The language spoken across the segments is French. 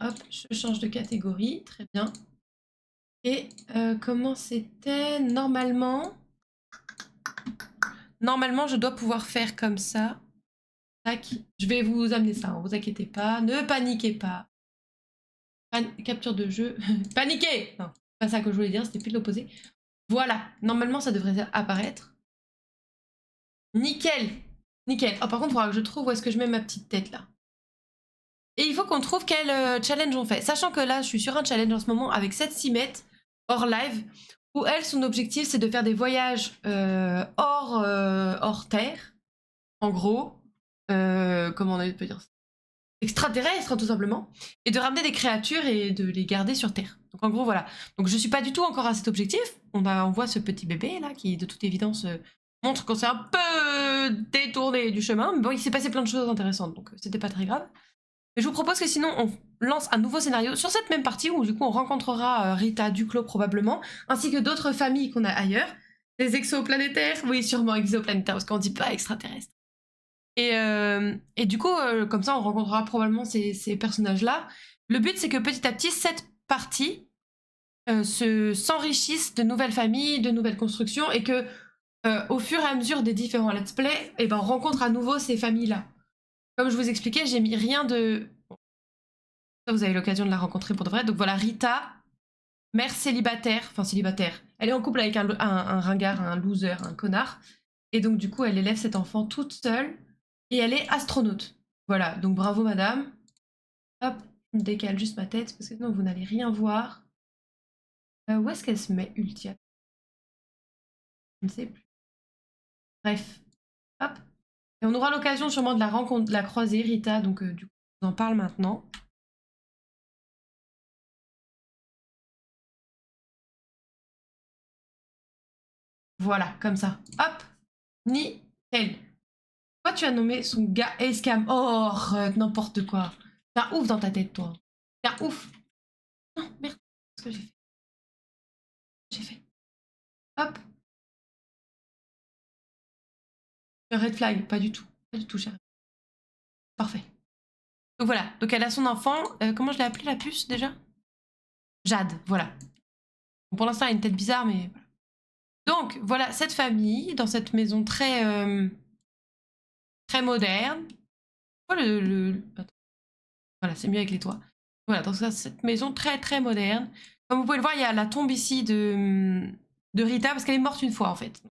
hop, je change de catégorie, très bien. Et comment c'était normalement, je dois pouvoir faire comme ça. Tac, je vais vous amener ça, hein, vous inquiétez pas, ne paniquez pas. Capture de jeu, paniquez. Non, c'est pas ça que je voulais dire, c'était plus l'opposé. Voilà, normalement ça devrait apparaître. Nickel, nickel. Oh, par contre, il faudra que je trouve où est-ce que je mets ma petite tête là. Et il faut qu'on trouve quel challenge on fait. Sachant que là, je suis sur un challenge en ce moment avec cette Simette, hors live, où elle, son objectif, c'est de faire des voyages hors terre, en gros. Comment on peut dire ça, extraterrestres, tout simplement. Et de ramener des créatures et de les garder sur Terre. Donc en gros, voilà. Donc je suis pas du tout encore à cet objectif. On voit ce petit bébé, là, qui, de toute évidence, montre qu'on s'est un peu détourné du chemin. Mais bon, il s'est passé plein de choses intéressantes, donc c'était pas très grave. Mais je vous propose que sinon on lance un nouveau scénario sur cette même partie où du coup on rencontrera Rita Duclos probablement, ainsi que d'autres familles qu'on a ailleurs. Des exoplanétaires, oui sûrement exoplanétaires parce qu'on dit pas extraterrestres. Et du coup comme ça on rencontrera probablement ces personnages-là. Le but c'est que petit à petit cette partie s'enrichisse de nouvelles familles, de nouvelles constructions et que au fur et à mesure des différents let's play, on rencontre à nouveau ces familles-là. Comme je vous expliquais, j'ai mis rien de... Ça, vous avez l'occasion de la rencontrer pour de vrai. Donc voilà, Rita, mère célibataire, enfin célibataire. Elle est en couple avec un ringard, un loser, un connard. Et donc du coup, elle élève cet enfant toute seule. Et elle est astronaute. Voilà, donc bravo madame. Hop, je me décale juste ma tête parce que sinon vous n'allez rien voir. Où est-ce qu'elle se met, Ultia? Je ne sais plus. Bref, hop. Et on aura l'occasion sûrement de la rencontre, de la croiser, Rita. Donc du coup, je vous en parle maintenant. Voilà, comme ça. Hop, nickel. Pourquoi tu as nommé son gars Escam? Oh, n'importe quoi. T'es un ouf dans ta tête, toi. T'es un ouf. Non, merde. Qu'est-ce que j'ai fait? J'ai fait. Hop. Red flag, pas du tout. Pas du tout, chérie. Parfait. Donc voilà. Donc elle a son enfant. Comment je l'ai appelée, la puce, déjà? Jade, voilà. Bon, pour l'instant, elle a une tête bizarre, mais voilà. Donc, voilà, cette famille, dans cette maison très moderne. Pourquoi Attends. Voilà, c'est mieux avec les toits. Voilà, dans cette maison très moderne. Comme vous pouvez le voir, il y a la tombe ici de Rita, parce qu'elle est morte une fois, en fait.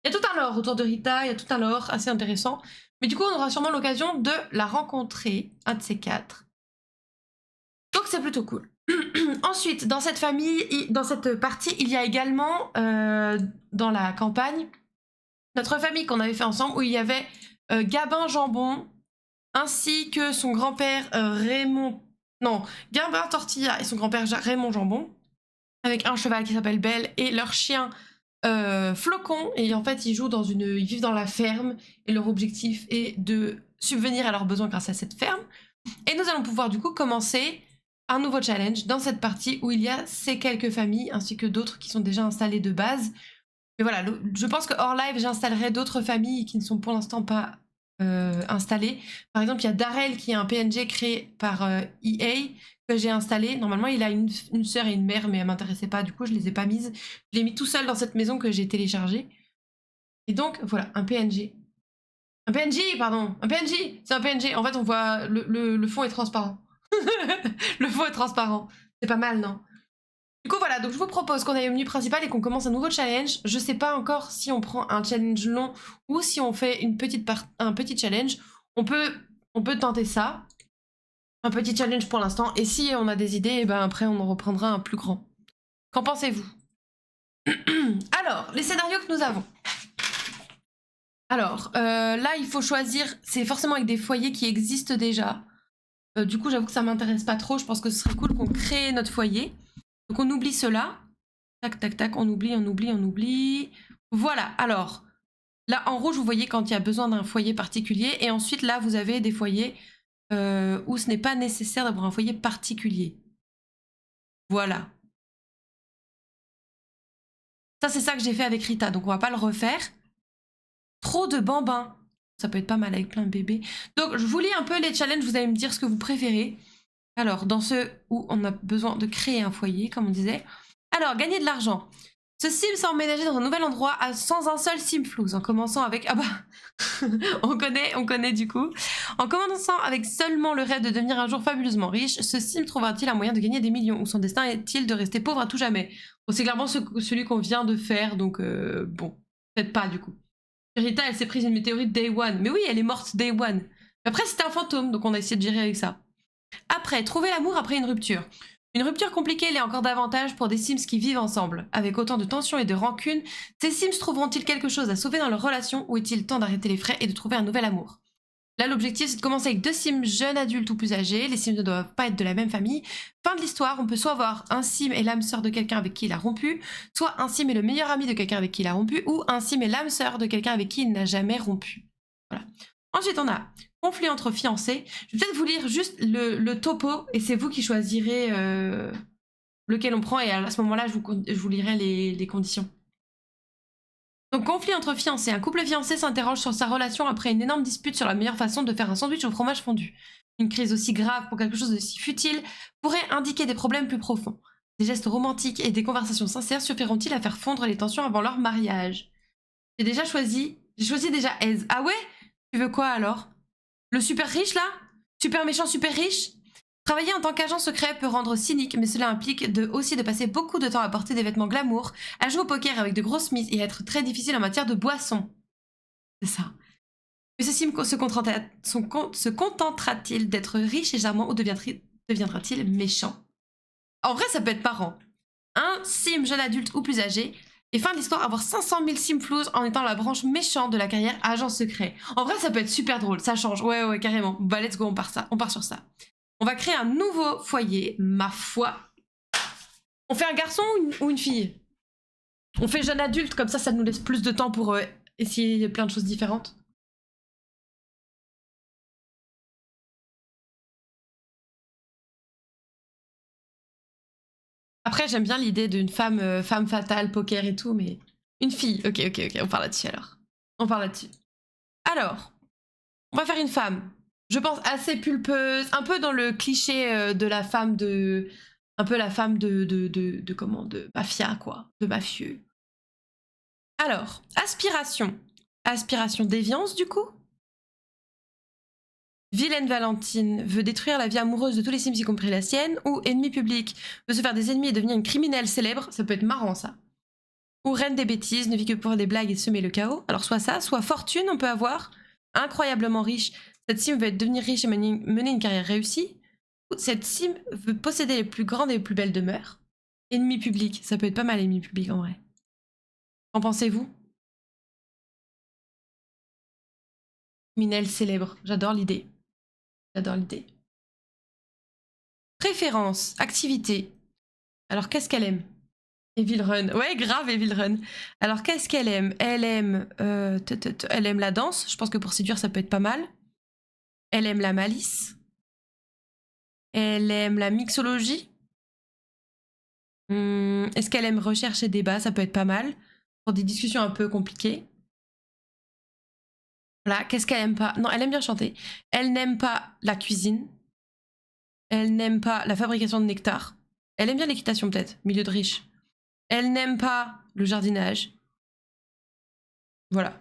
Il y a tout un lore autour de Rita, il y a tout un lore assez intéressant. Mais du coup, on aura sûrement l'occasion de la rencontrer, un de ces quatre. Donc c'est plutôt cool. Ensuite, dans cette famille, dans cette partie, il y a également, dans la campagne, notre famille qu'on avait fait ensemble, où il y avait Gabin Jambon, ainsi que son grand-père Raymond... Non, Gabin Tortilla et son grand-père Raymond Jambon, avec un cheval qui s'appelle Belle, et leur chien Flocon. Et en fait, ils vivent dans la ferme, et leur objectif est de subvenir à leurs besoins grâce à cette ferme. Et nous allons pouvoir du coup commencer un nouveau challenge dans cette partie où il y a ces quelques familles, ainsi que d'autres qui sont déjà installées de base. Mais voilà, je pense que hors live, j'installerai d'autres familles qui ne sont pour l'instant pas installées. Par exemple, il y a Darrell qui est un PNG créé par EA que j'ai installé. Normalement, il a une sœur et une mère, mais elle m'intéressait pas. Du coup, je les ai pas mises. Je l'ai mis tout seul dans cette maison que j'ai téléchargée. Et donc, voilà, un PNG. Un PNJ, pardon. Un PNJ. C'est un PNG. En fait, on voit le fond est transparent. Le fond est transparent. C'est pas mal, non? Du coup, voilà, donc je vous propose qu'on aille au menu principal et qu'on commence un nouveau challenge. Je sais pas encore si on prend un challenge long ou si on fait un petit challenge. On peut tenter ça. Un petit challenge pour l'instant. Et si on a des idées, après on en reprendra un plus grand. Qu'en pensez-vous? Alors, les scénarios que nous avons. Alors, là, il faut choisir... C'est forcément avec des foyers qui existent déjà. Du coup, j'avoue que ça m'intéresse pas trop. Je pense que ce serait cool qu'on crée notre foyer. Donc on oublie cela. Tac, tac, tac, on oublie. Voilà, alors, là en rouge, vous voyez quand il y a besoin d'un foyer particulier. Et ensuite, là, vous avez des foyers où ce n'est pas nécessaire d'avoir un foyer particulier. Voilà. Ça, c'est ça que j'ai fait avec Rita, donc on va pas le refaire. Trop de bambins. Ça peut être pas mal avec plein de bébés. Donc, je vous lis un peu les challenges, vous allez me dire ce que vous préférez. Alors, dans ceux où on a besoin de créer un foyer, comme on disait. Alors, gagner de l'argent. Ce sim s'est emménagé dans un nouvel endroit sans un seul sim flouze, en commençant avec... Ah bah, on connaît du coup. En commençant avec seulement le rêve de devenir un jour fabuleusement riche, ce sim trouvera-t-il un moyen de gagner des millions, ou son destin est-il de rester pauvre à tout jamais? Bon, c'est clairement celui qu'on vient de faire, donc bon, peut-être pas du coup. Rita, elle s'est prise une météorite Day One. Mais oui, elle est morte Day One. Après, c'était un fantôme, donc on a essayé de gérer avec ça. Après, trouver l'amour après une rupture. Une rupture compliquée l'est encore davantage pour des Sims qui vivent ensemble. Avec autant de tensions et de rancune, ces Sims trouveront-ils quelque chose à sauver dans leur relation ou est-il temps d'arrêter les frais et de trouver un nouvel amour? Là, l'objectif, c'est de commencer avec 2 Sims jeunes adultes ou plus âgés. Les Sims ne doivent pas être de la même famille. Fin de l'histoire, on peut soit avoir un Sim et l'âme sœur de quelqu'un avec qui il a rompu, soit un Sim et le meilleur ami de quelqu'un avec qui il a rompu, ou un Sim et l'âme sœur de quelqu'un avec qui il n'a jamais rompu. Voilà. Ensuite, on a conflit entre fiancés. Je vais peut-être vous lire juste le topo et c'est vous qui choisirez lequel on prend et à ce moment-là, je vous lirai les conditions. Donc, conflit entre fiancés. Un couple fiancé s'interroge sur sa relation après une énorme dispute sur la meilleure façon de faire un sandwich au fromage fondu. Une crise aussi grave pour quelque chose de si futile pourrait indiquer des problèmes plus profonds. Des gestes romantiques et des conversations sincères suffiront-ils à faire fondre les tensions avant leur mariage? J'ai choisi déjà Aise. Ah ouais? Tu veux quoi alors? Le super riche là? Super méchant, super riche? Travailler en tant qu'agent secret peut rendre cynique, mais cela implique aussi de passer beaucoup de temps à porter des vêtements glamour, à jouer au poker avec de grosses mises et à être très difficile en matière de boissons. C'est ça. Mais ce sim se contentera-t-il d'être riche et charmant ou deviendra-t-il méchant? En vrai, ça peut être marrant. Un sim jeune adulte ou plus âgé, et fin de l'histoire, avoir 500 000 sim floues en étant la branche méchante de la carrière agent secret. En vrai, ça peut être super drôle, ça change. Ouais, carrément. Bah, let's go, on part sur ça. On va créer un nouveau foyer, ma foi. On fait un garçon ou une fille? On fait jeune adulte, comme ça nous laisse plus de temps pour essayer plein de choses différentes. Après, j'aime bien l'idée d'une femme fatale, poker et tout, mais une fille. Ok, on parle là-dessus alors. On parle là-dessus. Alors, on va faire une femme. Je pense assez pulpeuse, un peu dans le cliché de la femme de... Un peu la femme de comment? De mafia, quoi. De mafieux. Alors, aspiration. Aspiration déviance, du coup? Vilaine Valentine veut détruire la vie amoureuse de tous les Sims, y compris la sienne. Ou ennemi public veut se faire des ennemis et devenir une criminelle célèbre. Ça peut être marrant, ça. Ou reine des bêtises, ne vit que pour des blagues et semer le chaos. Alors soit ça, soit fortune, on peut avoir. Incroyablement riche. Cette sim veut devenir riche et mener une carrière réussie. Ou cette sim veut posséder les plus grandes et les plus belles demeures. Ennemi public, ça peut être pas mal ennemi public en vrai. Qu'en pensez-vous? Criminelle célèbre, j'adore l'idée. J'adore l'idée. Préférence, activité. Alors qu'est-ce qu'elle aime? Evil Run. Ouais, grave Evil Run. Alors, qu'est-ce qu'elle aime? Elle aime la danse. Je pense que pour séduire, ça peut être pas mal. Elle aime la malice. Elle aime la mixologie. Est-ce qu'elle aime recherche et débat? Ça peut être pas mal. Pour des discussions un peu compliquées. Voilà, qu'est-ce qu'elle aime pas? Non, elle aime bien chanter. Elle n'aime pas la cuisine. Elle n'aime pas la fabrication de nectar. Elle aime bien l'équitation peut-être, milieu de riche. Elle n'aime pas le jardinage. Voilà.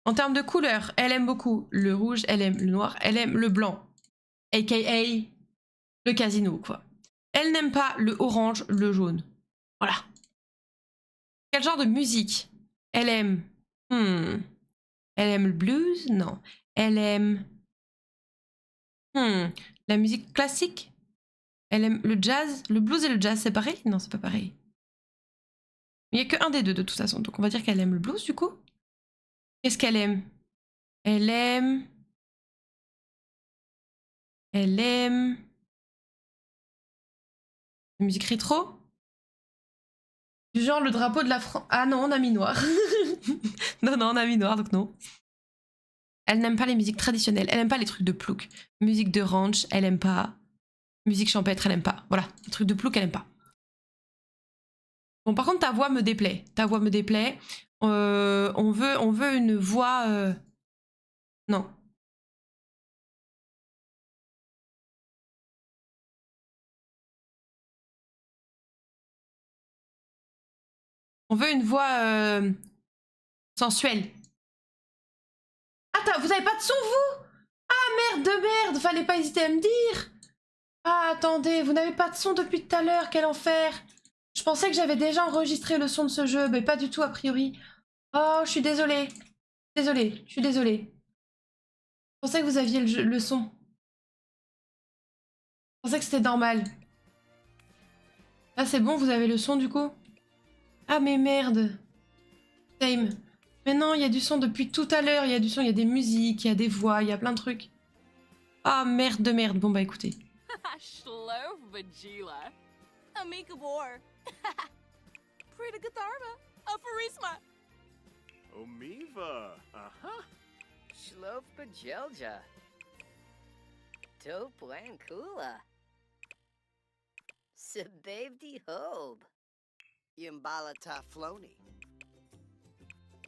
En termes de couleur, elle aime beaucoup le rouge, elle aime le noir, elle aime le blanc, aka le casino, quoi. Elle n'aime pas le orange, le jaune. Voilà. Quel genre de musique? Elle aime. Elle aime le blues? Non. Elle aime. La musique classique? Elle aime le jazz? Le blues et le jazz, c'est pareil? Non, c'est pas pareil. Il n'y a que un des deux de toute façon, donc on va dire qu'elle aime le blues du coup. Qu'est-ce qu'elle aime? Elle aime. Elle aime. La musique rétro? Du genre le drapeau de la France. Ah non, on a mis noir. non, on a mis noir, donc non. Elle n'aime pas les musiques traditionnelles. Elle n'aime pas les trucs de plouc. Musique de ranch, elle aime pas. Musique champêtre, elle aime pas. Voilà, les trucs de plouc, elle aime pas. Bon, par contre, ta voix me déplaît. Ta voix me déplaît. On veut une voix... Non. On veut une voix sensuelle. Attends, vous avez pas de son, vous? Ah, merde de merde, fallait pas hésiter à me dire. Ah, attendez, vous n'avez pas de son depuis tout à l'heure, quel enfer. Je pensais que j'avais déjà enregistré le son de ce jeu, mais pas du tout a priori. Oh, je suis désolée. Désolée, je suis désolée. Je pensais que vous aviez le son. Je pensais que c'était normal. Là, c'est bon, vous avez le son du coup? Ah, mais merde. Same. Mais non, il y a du son depuis tout à l'heure. Il y a du son, il y a des musiques, il y a des voix, il y a plein de trucs. Ah, merde de merde. Bon, bah écoutez. Shlov Vajila. Amika Bor. Prita Gatharma. Afarisma. Omiva. Uh-huh. Shlov Bajelja. Toplankula. Sebevdi Hob. Yambala Tafloni.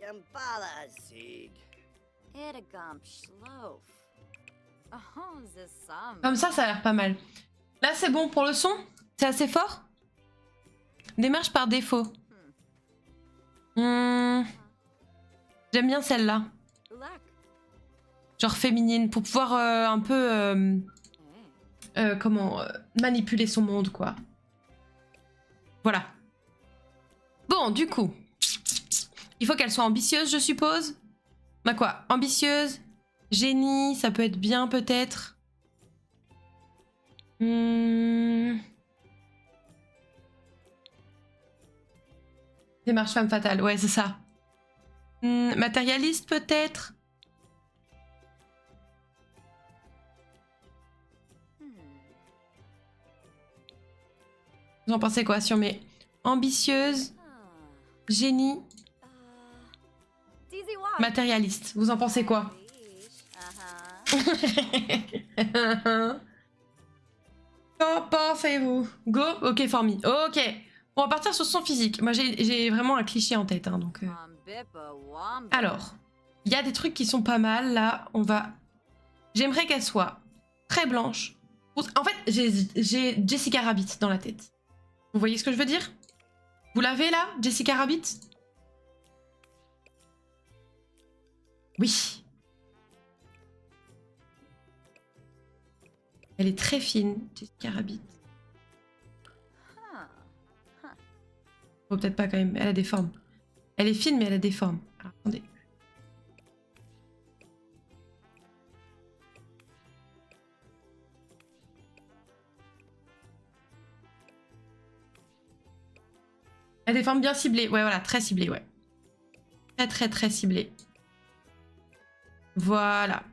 Yambala Azig. Edagam Shlov. Oh, Zisam. Comme ça a l'air pas mal. Là, c'est bon pour le son? C'est assez fort? Démarche par défaut. J'aime bien celle-là. Genre féminine, pour pouvoir un peu... manipuler son monde, quoi. Voilà. Bon, du coup... Il faut qu'elle soit ambitieuse, je suppose. Bah quoi? Ambitieuse, génie, ça peut être bien, peut-être. Démarche femme fatale, ouais, c'est ça. Matérialiste, peut-être. Vous en pensez quoi sur mes ambitieuses, génie, matérialiste? Vous en pensez quoi? Qu'en pensez-vous? Go? Ok, Formi. Ok. On va partir sur son physique. Moi, j'ai vraiment un cliché en tête, hein, donc... Alors, il y a des trucs qui sont pas mal, là. On va... J'aimerais qu'elle soit très blanche. En fait, j'ai Jessica Rabbit dans la tête. Vous voyez ce que je veux dire? Vous l'avez, là, Jessica Rabbit? Oui. Elle est très fine, Jessica Rabbit. Bon, peut-être pas quand même, elle a des formes. Elle est fine, mais elle a des formes. Alors, attendez. Elle a des formes bien ciblées. Ouais, voilà, très ciblées, ouais. Très, très, très ciblées. Voilà.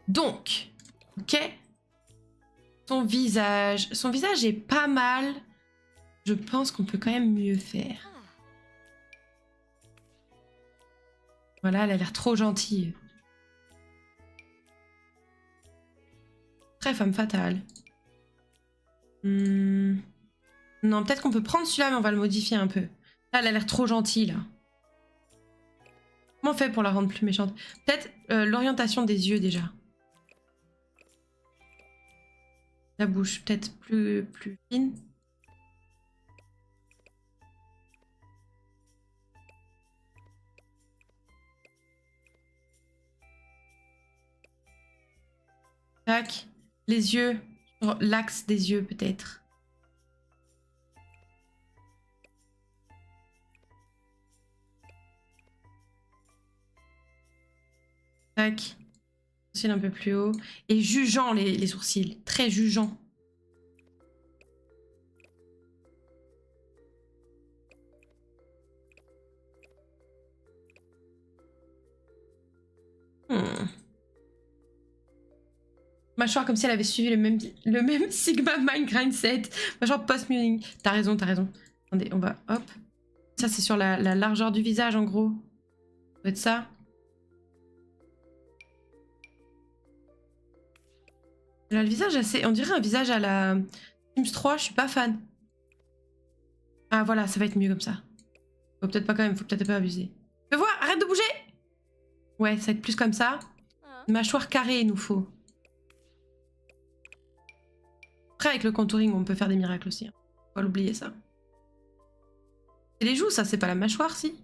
Donc, ok. Son visage. Son visage est pas mal. Je pense qu'on peut quand même mieux faire. Voilà, elle a l'air trop gentille. Très femme fatale. Non, peut-être qu'on peut prendre celui-là, mais on va le modifier un peu. Là, elle a l'air trop gentille, là. Comment on fait pour la rendre plus méchante? Peut-être l'orientation des yeux, déjà. La bouche, peut-être plus fine. Tac. Les yeux. L'axe des yeux, peut-être. Tac. Sourcils un peu plus haut. Et jugeant les sourcils. Très jugeant. Mâchoire comme si elle avait suivi le même Sigma Mind Grindset. Mâchoire post-muning. T'as raison, t'as raison. Attendez, on va... Hop. Ça, c'est sur la largeur du visage, en gros. Ça doit être ça. Là, le visage assez... On dirait un visage à la Sims 3, je suis pas fan. Ah, voilà, ça va être mieux comme ça. Faut peut-être pas quand même, faut peut-être pas abuser. Fais voir, arrête de bouger! Ouais, ça va être plus comme ça. Mâchoire carrée, il nous faut. Après, avec le contouring, on peut faire des miracles aussi. Hein. Faut pas l'oublier, ça. C'est les joues, ça, c'est pas la mâchoire, si.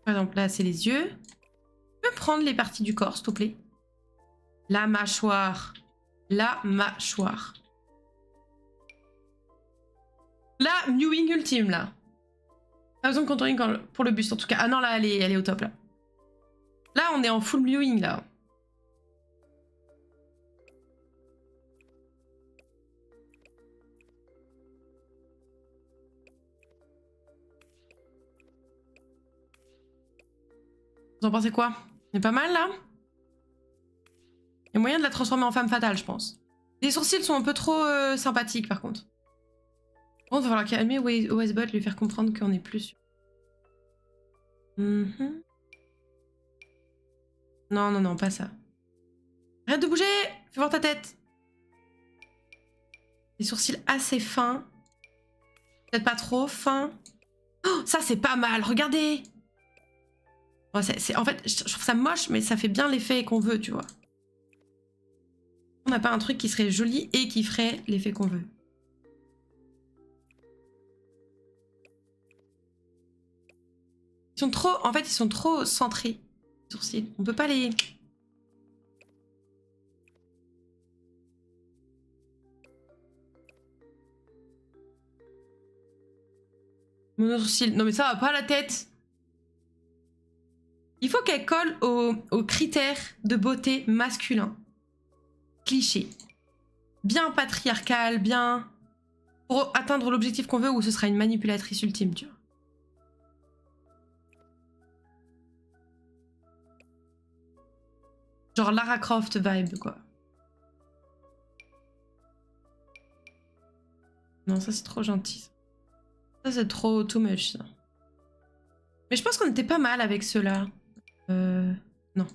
Par exemple, là, c'est les yeux. Tu peux prendre les parties du corps, s'il te plaît? La mâchoire. La mâchoire. La mewing ultime, là. Pas besoin de contouring pour le buste, en tout cas. Ah non, là, elle est au top, là. Là, on est en full mewing, là. Vous en pensez quoi? C'est pas mal, là? Il y a moyen de la transformer en femme fatale, je pense. Les sourcils sont un peu trop sympathiques, par contre. Bon, il va falloir calmer Westbot, lui faire comprendre qu'on est plus sûr. Non, non, non, pas ça. Arrête de bouger! Fais voir ta tête! Les sourcils assez fins. Peut-être pas trop fins. Oh, ça, c'est pas mal, regardez! Bon, en fait, je trouve ça moche, mais ça fait bien l'effet qu'on veut, tu vois. On n'a pas un truc qui serait joli et qui ferait l'effet qu'on veut. Ils sont trop... En fait, ils sont trop centrés, les sourcils. On peut pas les... Mon sourcil... Non mais ça va pas la tête. Il faut qu'elle colle aux critères de beauté masculin. Cliché. Bien patriarcal, bien... Pour atteindre l'objectif qu'on veut, où ce sera une manipulatrice ultime, tu vois. Genre Lara Croft vibe, quoi. Non, ça c'est trop gentil. Ça c'est trop too much, ça. Mais je pense qu'on était pas mal avec ceux-là. Non.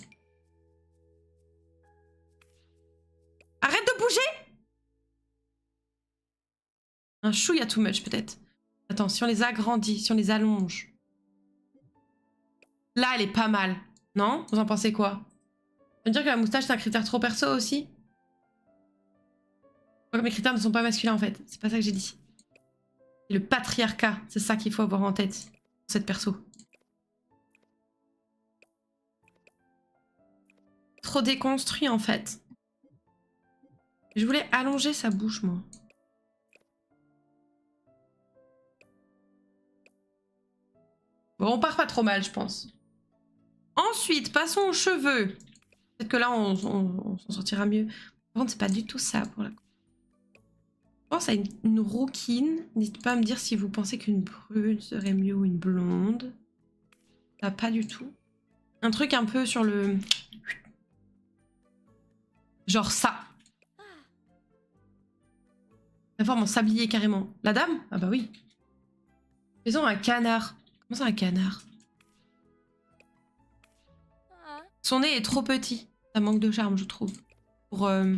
Arrête de bouger! Un chouïa too much, peut-être. Attends, si on les agrandit, si on les allonge. Là, elle est pas mal. Non? Vous en pensez quoi? Ça veut dire que la moustache, c'est un critère trop perso aussi? Mes critères ne sont pas masculins, en fait. C'est pas ça que j'ai dit. Et le patriarcat, c'est ça qu'il faut avoir en tête. Cette perso. Trop déconstruit, en fait. Je voulais allonger sa bouche, moi. Bon, on part pas trop mal, je pense. Ensuite, passons aux cheveux. Peut-être que là, on s'en sortira mieux. Par contre, c'est pas du tout ça pour la... Je pense à une rouquine. N'hésitez pas à me dire si vous pensez qu'une brune serait mieux ou une blonde. Ah, pas du tout. Un truc un peu sur le... Genre ça. La forme en sablier carrément. La dame? Ah bah oui. Faisons un canard. Comment ça un canard? Son nez est trop petit. Ça manque de charme, je trouve. Pour... Eh,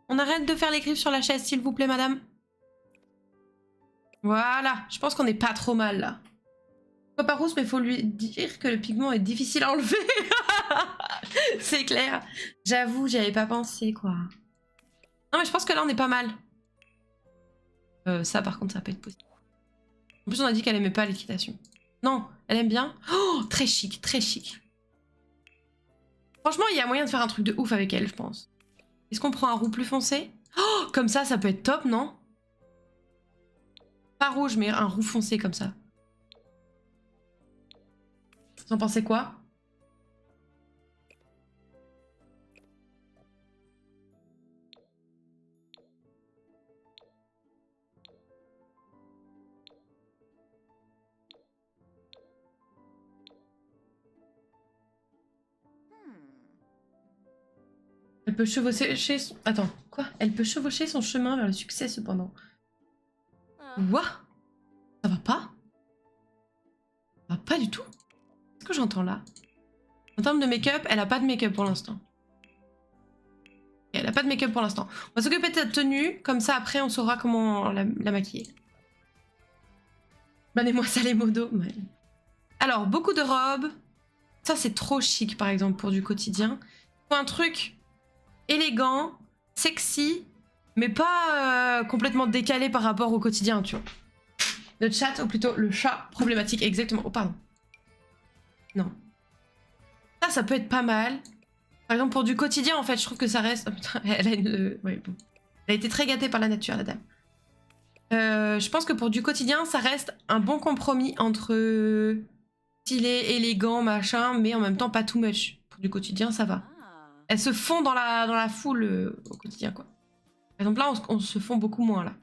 on arrête de faire les griffes sur la chaise, s'il vous plaît, madame. Voilà, je pense qu'on est pas trop mal, là. Papa Rousse, mais faut lui dire que le pigment est difficile à enlever. C'est clair. J'avoue, j'y avais pas pensé, quoi. Non, mais je pense que là, on est pas mal. Ça, par contre, ça va pas être possible. En plus, on a dit qu'elle aimait pas l'équitation. Non, elle aime bien. Oh, très chic, très chic. Franchement, il y a moyen de faire un truc de ouf avec elle, je pense. Est-ce qu'on prend un roux plus foncé? Oh, comme ça peut être top, non? Pas rouge, mais un roux foncé comme ça. Vous en pensez quoi? Elle peut chevaucher son... Attends, quoi? Elle peut chevaucher son chemin vers le succès, cependant. What? Ça va pas? Ça va pas du tout? Qu'est-ce que j'entends là? En termes de make-up, elle a pas de make-up pour l'instant. Elle a pas de make-up pour l'instant. On va s'occuper de sa tenue, comme ça après on saura comment la maquiller. Bannez-moi ça les modos. Ouais. Alors, beaucoup de robes. Ça, c'est trop chic, par exemple, pour du quotidien. Faut un truc élégant, sexy, mais pas complètement décalé par rapport au quotidien, tu vois. Le chat, ou plutôt le chat problématique, exactement. Oh, pardon. Non. Ça peut être pas mal. Par exemple, pour du quotidien, en fait, je trouve que ça reste... Oh, putain, elle a une... Ouais, bon. Elle a été très gâtée par la nature, la dame. Je pense que pour du quotidien, ça reste un bon compromis entre stylé, élégant, machin, mais en même temps pas too much. Pour du quotidien, ça va. Ah. Elles se font dans la foule au quotidien, quoi. Par exemple, là, on se fond beaucoup moins, là.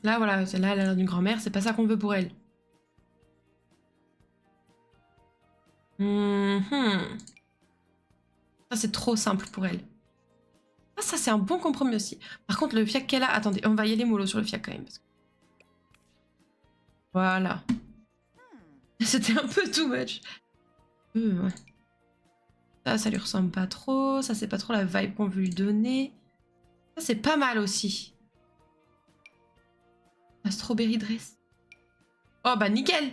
Là, voilà, celle-là, elle a l'air d'une grand-mère, c'est pas ça qu'on veut pour elle. Ça, c'est trop simple pour elle. Ah, ça, c'est un bon compromis aussi. Par contre, le fiac qu'elle a... Attendez, on va y aller mollo sur le fiac quand même. Parce que... Voilà. C'était un peu too much. Ouais. Ça lui ressemble pas trop. Ça, c'est pas trop la vibe qu'on veut lui donner. Ça, c'est pas mal aussi. La strawberry dress. Oh, bah nickel.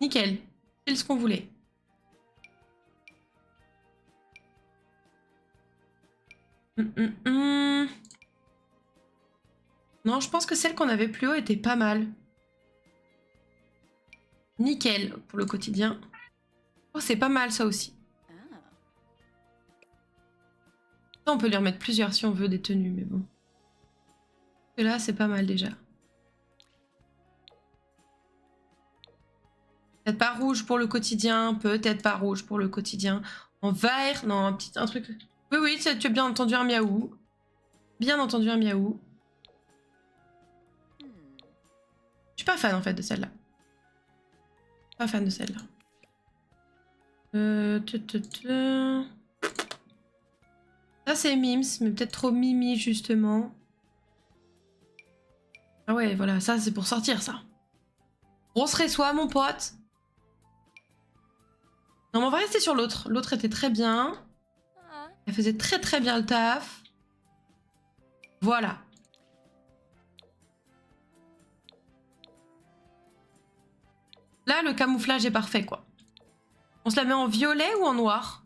Nickel. C'est ce qu'on voulait. Non, je pense que celle qu'on avait plus haut était pas mal. Nickel pour le quotidien. Oh, c'est pas mal ça aussi. Ah. Ça, on peut lui remettre plusieurs si on veut des tenues, mais bon. Et là, c'est pas mal déjà. Peut-être pas rouge pour le quotidien, peut-être pas rouge pour le quotidien. En vert, non, un truc... Oui, oui, tu as bien entendu un miaou. Bien entendu un miaou. Je suis pas fan en fait de celle-là. Pas fan de celle-là. Ça c'est Mims, mais peut-être trop Mimi justement. Ah ouais, voilà, ça c'est pour sortir ça. On se reçoit mon pote. Non mais on va rester sur l'autre. L'autre était très bien. Elle faisait très très bien le taf. Voilà. Là, le camouflage est parfait, quoi. On se la met en violet ou en noir?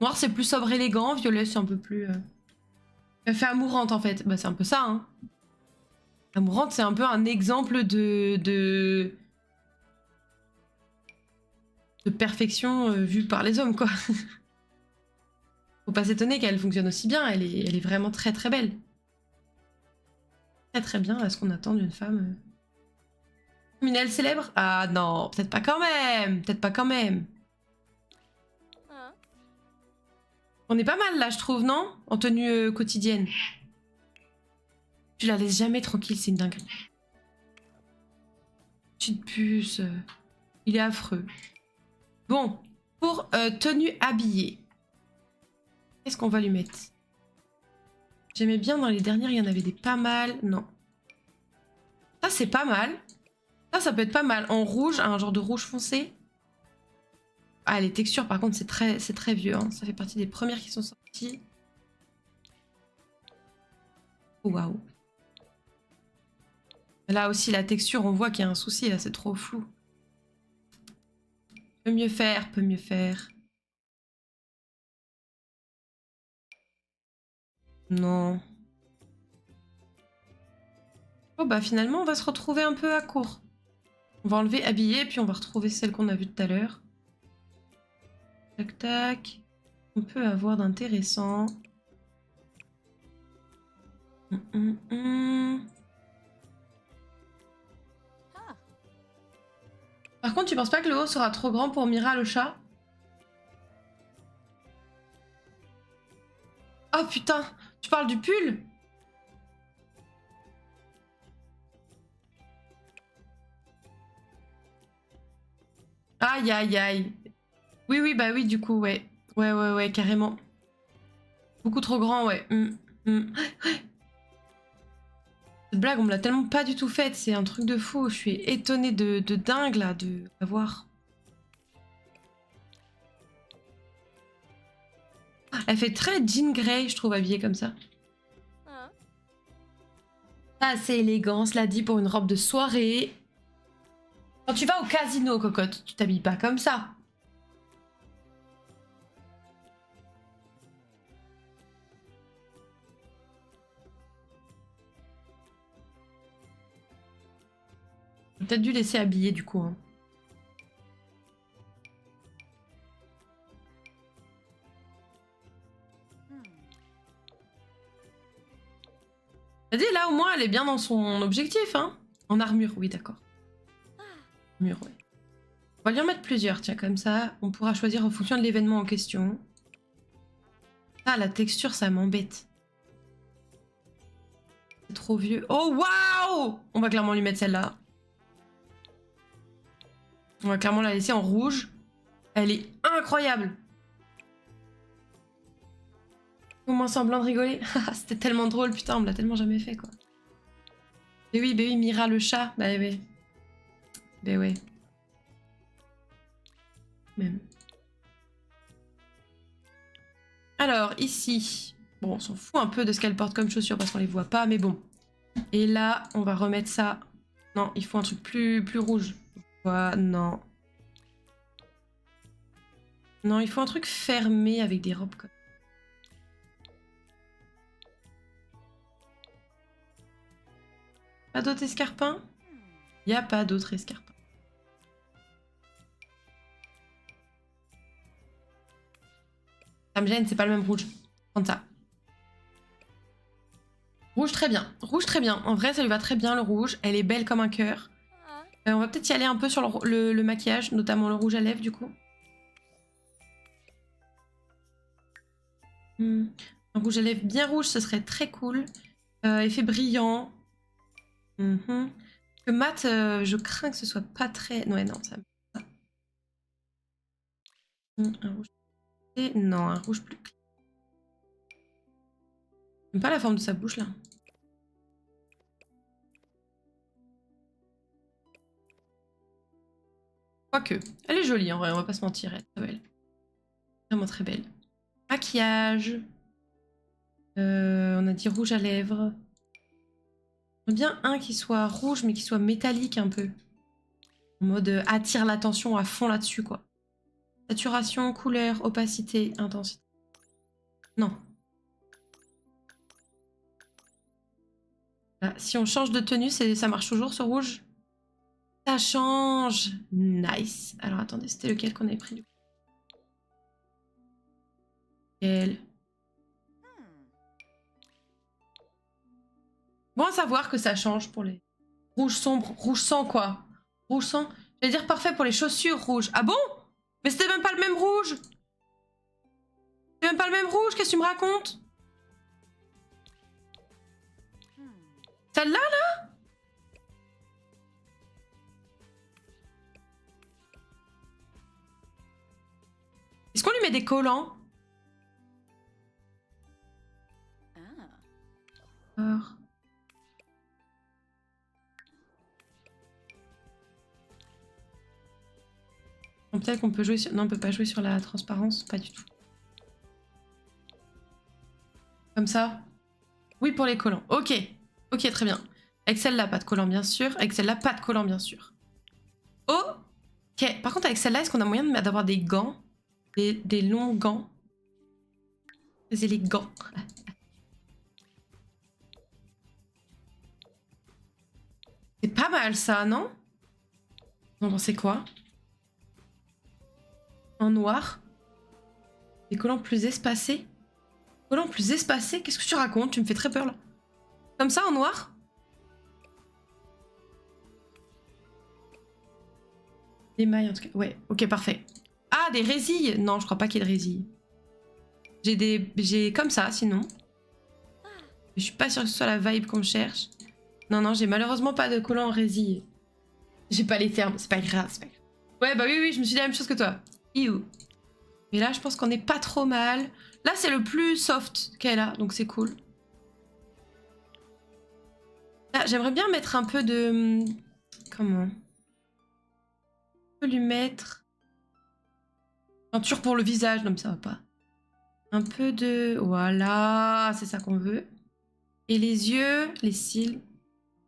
Noir, c'est plus sobre élégant. Violet, c'est un peu plus... Elle fait amourante, en fait. Bah, c'est un peu ça, hein. Amourante, c'est un peu un exemple de perfection vue par les hommes, quoi. Faut pas s'étonner qu'elle fonctionne aussi bien. Elle est vraiment très très belle. Très très bien à ce qu'on attend d'une femme. Criminelle célèbre? Ah non, peut-être pas quand même. Peut-être pas quand même. On est pas mal là, je trouve, non? En tenue quotidienne. Tu la laisses jamais tranquille, c'est une dinguerie. Petite puce. Il est affreux. Bon, pour tenue habillée. Qu'est-ce qu'on va lui mettre? J'aimais bien dans les dernières, il y en avait des pas mal. Non. Ça, c'est pas mal. Ça peut être pas mal. En rouge, un genre de rouge foncé. Ah, les textures, par contre, c'est très vieux. Hein. Ça fait partie des premières qui sont sorties. Waouh. Là aussi, la texture, on voit qu'il y a un souci. Là, c'est trop flou. Peut mieux faire, peut mieux faire. Non. Oh, bah finalement, on va se retrouver un peu à court. On va enlever habillé, puis on va retrouver celle qu'on a vue tout à l'heure. Tac, tac. On peut avoir d'intéressant. Par contre, tu penses pas que le haut sera trop grand pour Mira le chat? Oh putain, tu parles du pull? Aïe aïe aïe. Oui, oui, bah oui, du coup, ouais. Ouais, carrément. Beaucoup trop grand, ouais. Cette blague, on me l'a tellement pas du tout faite, c'est un truc de fou. Je suis étonnée de dingue, là, de la voir. Elle fait très Jean Grey, je trouve, habillée comme ça. Assez élégant, cela dit, pour une robe de soirée. Quand tu vas au casino, cocotte, tu t'habilles pas comme ça. J'ai peut-être dû laisser habiller du coup. Hein. T'as dit là au moins elle est bien dans son objectif, hein. En armure, oui d'accord. Armure, ouais. On va lui en mettre plusieurs, tiens, comme ça, on pourra choisir en fonction de l'événement en question. Ah, la texture, ça m'embête. C'est trop vieux. Oh, waouh! On va clairement lui mettre celle-là. On va clairement la laisser en rouge. Elle est incroyable. Au moins semblant de rigoler. C'était tellement drôle, putain, on me l'a tellement jamais fait, quoi. Mais oui, Mira le chat. Bah oui. Bah ouais. Même. Alors, ici. Bon, on s'en fout un peu de ce qu'elle porte comme chaussures parce qu'on les voit pas, mais bon. Et là, on va remettre ça. Non, il faut un truc plus rouge. Voilà, non. Non, il faut un truc fermé avec des robes comme... Pas d'autres escarpins? Il n'y a pas d'autres escarpins. Ça me gêne, c'est pas le même rouge. Prends ça. Rouge, très bien. Rouge, très bien. En vrai, ça lui va très bien, le rouge. Elle est belle comme un cœur. On va peut-être y aller un peu sur le maquillage, notamment le rouge à lèvres, du coup. Un rouge à lèvres bien rouge, ce serait très cool. Effet brillant. Le mat, je crains que ce soit pas très... Ouais, non, ça... Un rouge... Non, un rouge plus clair. J'aime pas la forme de sa bouche, là. Quoique, elle est jolie, en vrai, on va pas se mentir, elle est très belle. Vraiment très belle. Maquillage. On a dit rouge à lèvres. J'aime bien un qui soit rouge, mais qui soit métallique un peu. En mode attire l'attention à fond là-dessus, quoi. Saturation, couleur, opacité, intensité. Non. Là, si on change de tenue, ça marche toujours, ce rouge? Ça change. Nice. Alors, attendez, c'était lequel qu'on avait pris, du coup? Lequel? Bon à savoir que ça change pour les... Rouge sombre, rouge sang, quoi. Rouge sang. J'allais dire parfait pour les chaussures rouges. Ah bon? Mais c'était même pas le même rouge. C'est même pas le même rouge, qu'est-ce que tu me racontes? Celle-là, là? Est-ce qu'on lui met des collants? Alors... Bon, peut-être qu'on peut jouer sur... Non, on peut pas jouer sur la transparence, pas du tout. Comme ça? Oui, pour les collants. Ok. Ok, très bien. Avec celle-là, pas de collant, bien sûr. Avec celle-là, pas de collant, bien sûr. Ok. Par contre, avec celle-là, est-ce qu'on a moyen d'avoir des gants? Des longs gants? Des élégants. C'est pas mal, ça, non? Vous en pensez quoi? En noir? Des collants plus espacés? Collants plus espacés? Qu'est-ce que tu racontes? Tu me fais très peur, là. Comme ça, en noir? Des mailles, en tout cas. Ouais, ok, parfait. Ah, des résilles? Non, je crois pas qu'il y ait de résilles. J'ai comme ça, sinon. Je suis pas sûre que ce soit la vibe qu'on cherche. Non, j'ai malheureusement pas de collant en résille. J'ai pas les termes, c'est pas grave, c'est pas grave. Ouais, bah oui, je me suis dit la même chose que toi. Iou. Mais là, je pense qu'on est pas trop mal. Là, c'est le plus soft qu'elle a, donc c'est cool. Là, j'aimerais bien mettre un peu de... Comment? Je peux lui mettre... Peinture pour le visage, non mais ça va pas. Un peu de... Voilà, c'est ça qu'on veut. Et les yeux, les cils...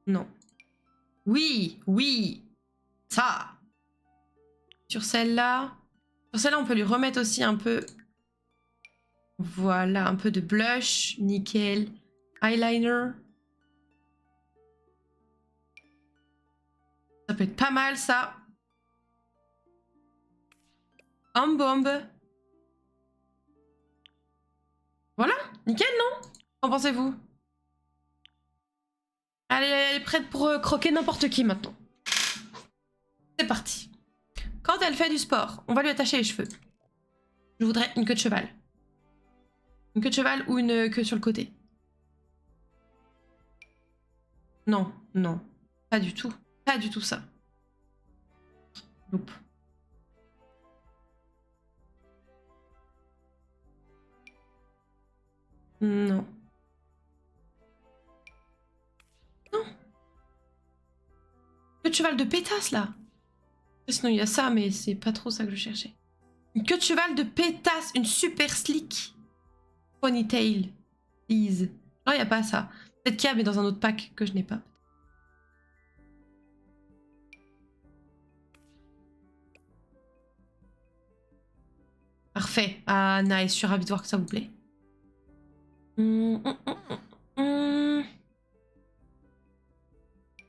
Non. Oui. Ça. Sur celle-là. Sur celle-là, on peut lui remettre aussi un peu... Voilà, un peu de blush. Nickel. Eyeliner. Ça peut être pas mal, ça. Un bombe. Voilà, nickel, non? Qu'en pensez-vous? Allez, elle est prête pour croquer n'importe qui maintenant. C'est parti. Quand elle fait du sport, on va lui attacher les cheveux. Je voudrais une queue de cheval. Une queue de cheval ou une queue sur le côté. Non, non. Pas du tout. Pas du tout ça. Nope. Non. Non. Queue de cheval de pétasse, là. Sinon, il y a ça, mais c'est pas trop ça que je cherchais. Une queue de cheval de pétasse. Une super slick. Ponytail. Please. Non, il n'y a pas ça. Peut-être qu'il y a, mais dans un autre pack que je n'ai pas. Parfait. Ah, nice. Je suis ravie de voir que ça vous plaît.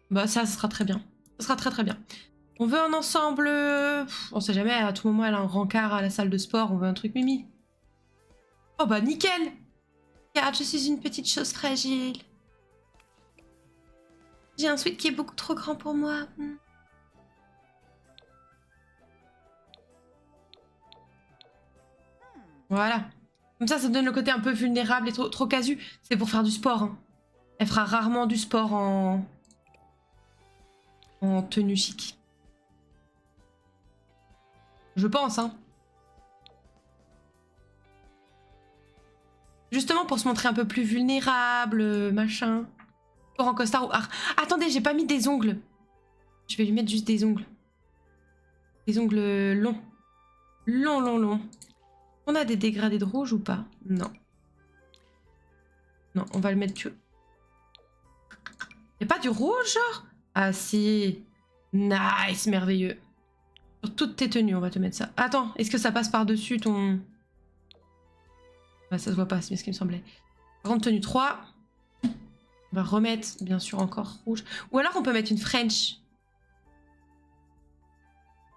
Bah, ça sera très bien. Ça sera très très bien. On veut un ensemble... on sait jamais, à tout moment, elle a un rencard à la salle de sport. On veut un truc mimi. Oh bah, nickel. Regarde, je suis une petite chose fragile. J'ai un sweat qui est beaucoup trop grand pour moi. Voilà. Comme ça donne le côté un peu vulnérable et trop casu. C'est pour faire du sport. Hein. Elle fera rarement du sport en tenue chic. Je pense, hein. Justement pour se montrer un peu plus vulnérable, machin. Sport en costard ou art. Attendez, j'ai pas mis des ongles. Je vais lui mettre juste des ongles. Des ongles longs. Longs. On a des dégradés de rouge ou pas? Non. Non, on va le mettre que... Y'a pas du rouge, genre? Ah si. Nice, merveilleux. Sur toutes tes tenues, on va te mettre ça. Attends, est-ce que ça passe par-dessus ton... Bah, ça se voit pas, c'est bien ce qui me semblait. Par contre, tenue 3. On va remettre, bien sûr, encore rouge. Ou alors, on peut mettre une French.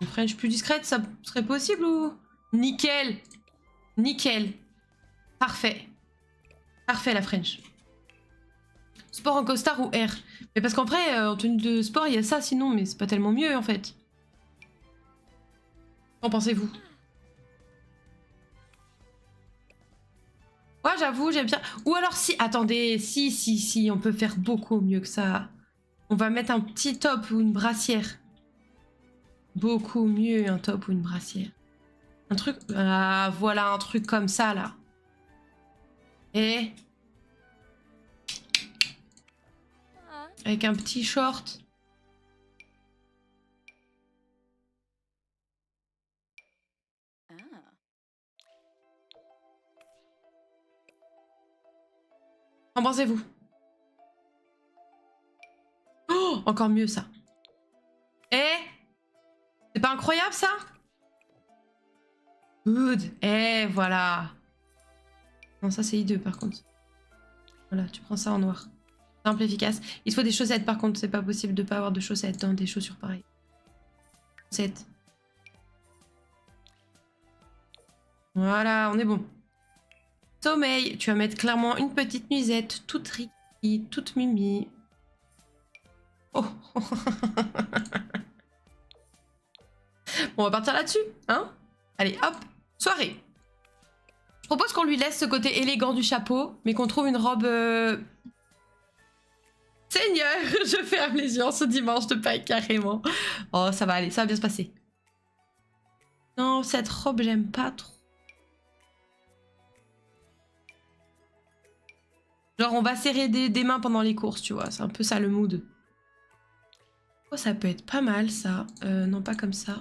Une French plus discrète, ça serait possible ou... Nickel. Nickel. Parfait. Parfait, la French. Sport en costard ou R. Mais parce qu'en vrai, en tenue de sport, il y a ça sinon, mais c'est pas tellement mieux, en fait. Qu'en pensez-vous? Ouais, j'avoue, j'aime bien. Ou alors si... Attendez, si, on peut faire beaucoup mieux que ça. On va mettre un petit top ou une brassière. Beaucoup mieux, un top ou une brassière. Un truc... Ah, voilà, un truc comme ça, là. Et... Avec un petit short. Qu'en pensez-vous? Oh, encore mieux, ça. Eh? C'est pas incroyable, ça? Good. Eh, voilà. Non, ça, c'est hideux, par contre. Voilà, tu prends ça en noir. Simple, efficace. Il te faut des chaussettes, par contre. C'est pas possible de pas avoir de chaussettes dans des chaussures pareilles. Chaussettes. Voilà, on est bon. Sommeil. Tu vas mettre clairement une petite nuisette, toute riki, toute mimi. Oh. Bon, on va partir là-dessus, hein? Allez, hop, soirée. Je propose qu'on lui laisse ce côté élégant du chapeau, mais qu'on trouve une robe... Seigneur, je ferme les yeux en ce dimanche de Pâques, carrément. Oh, ça va aller, ça va bien se passer. Non, cette robe, j'aime pas trop. Genre, on va serrer des mains pendant les courses, tu vois. C'est un peu ça, le mood. Oh, ça peut être pas mal, ça. Non, pas comme ça.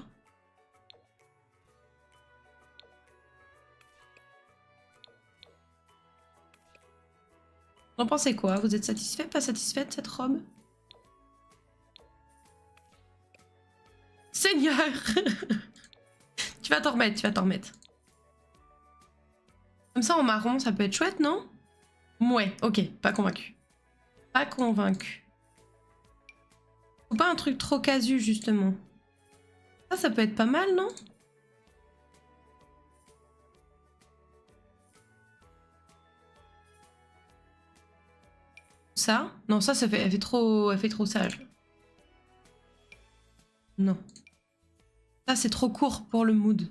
Vous en pensez quoi? Vous êtes satisfait, pas satisfait de cette robe? Seigneur. Tu vas t'en remettre, tu vas t'en remettre. Comme ça en marron, ça peut être chouette, non? Ouais, ok, pas convaincu. Pas convaincu. Faut pas un truc trop casu, justement. Ça peut être pas mal, non? Ça? Non, ça elle fait trop sage. Non. Ça, c'est trop court pour le mood.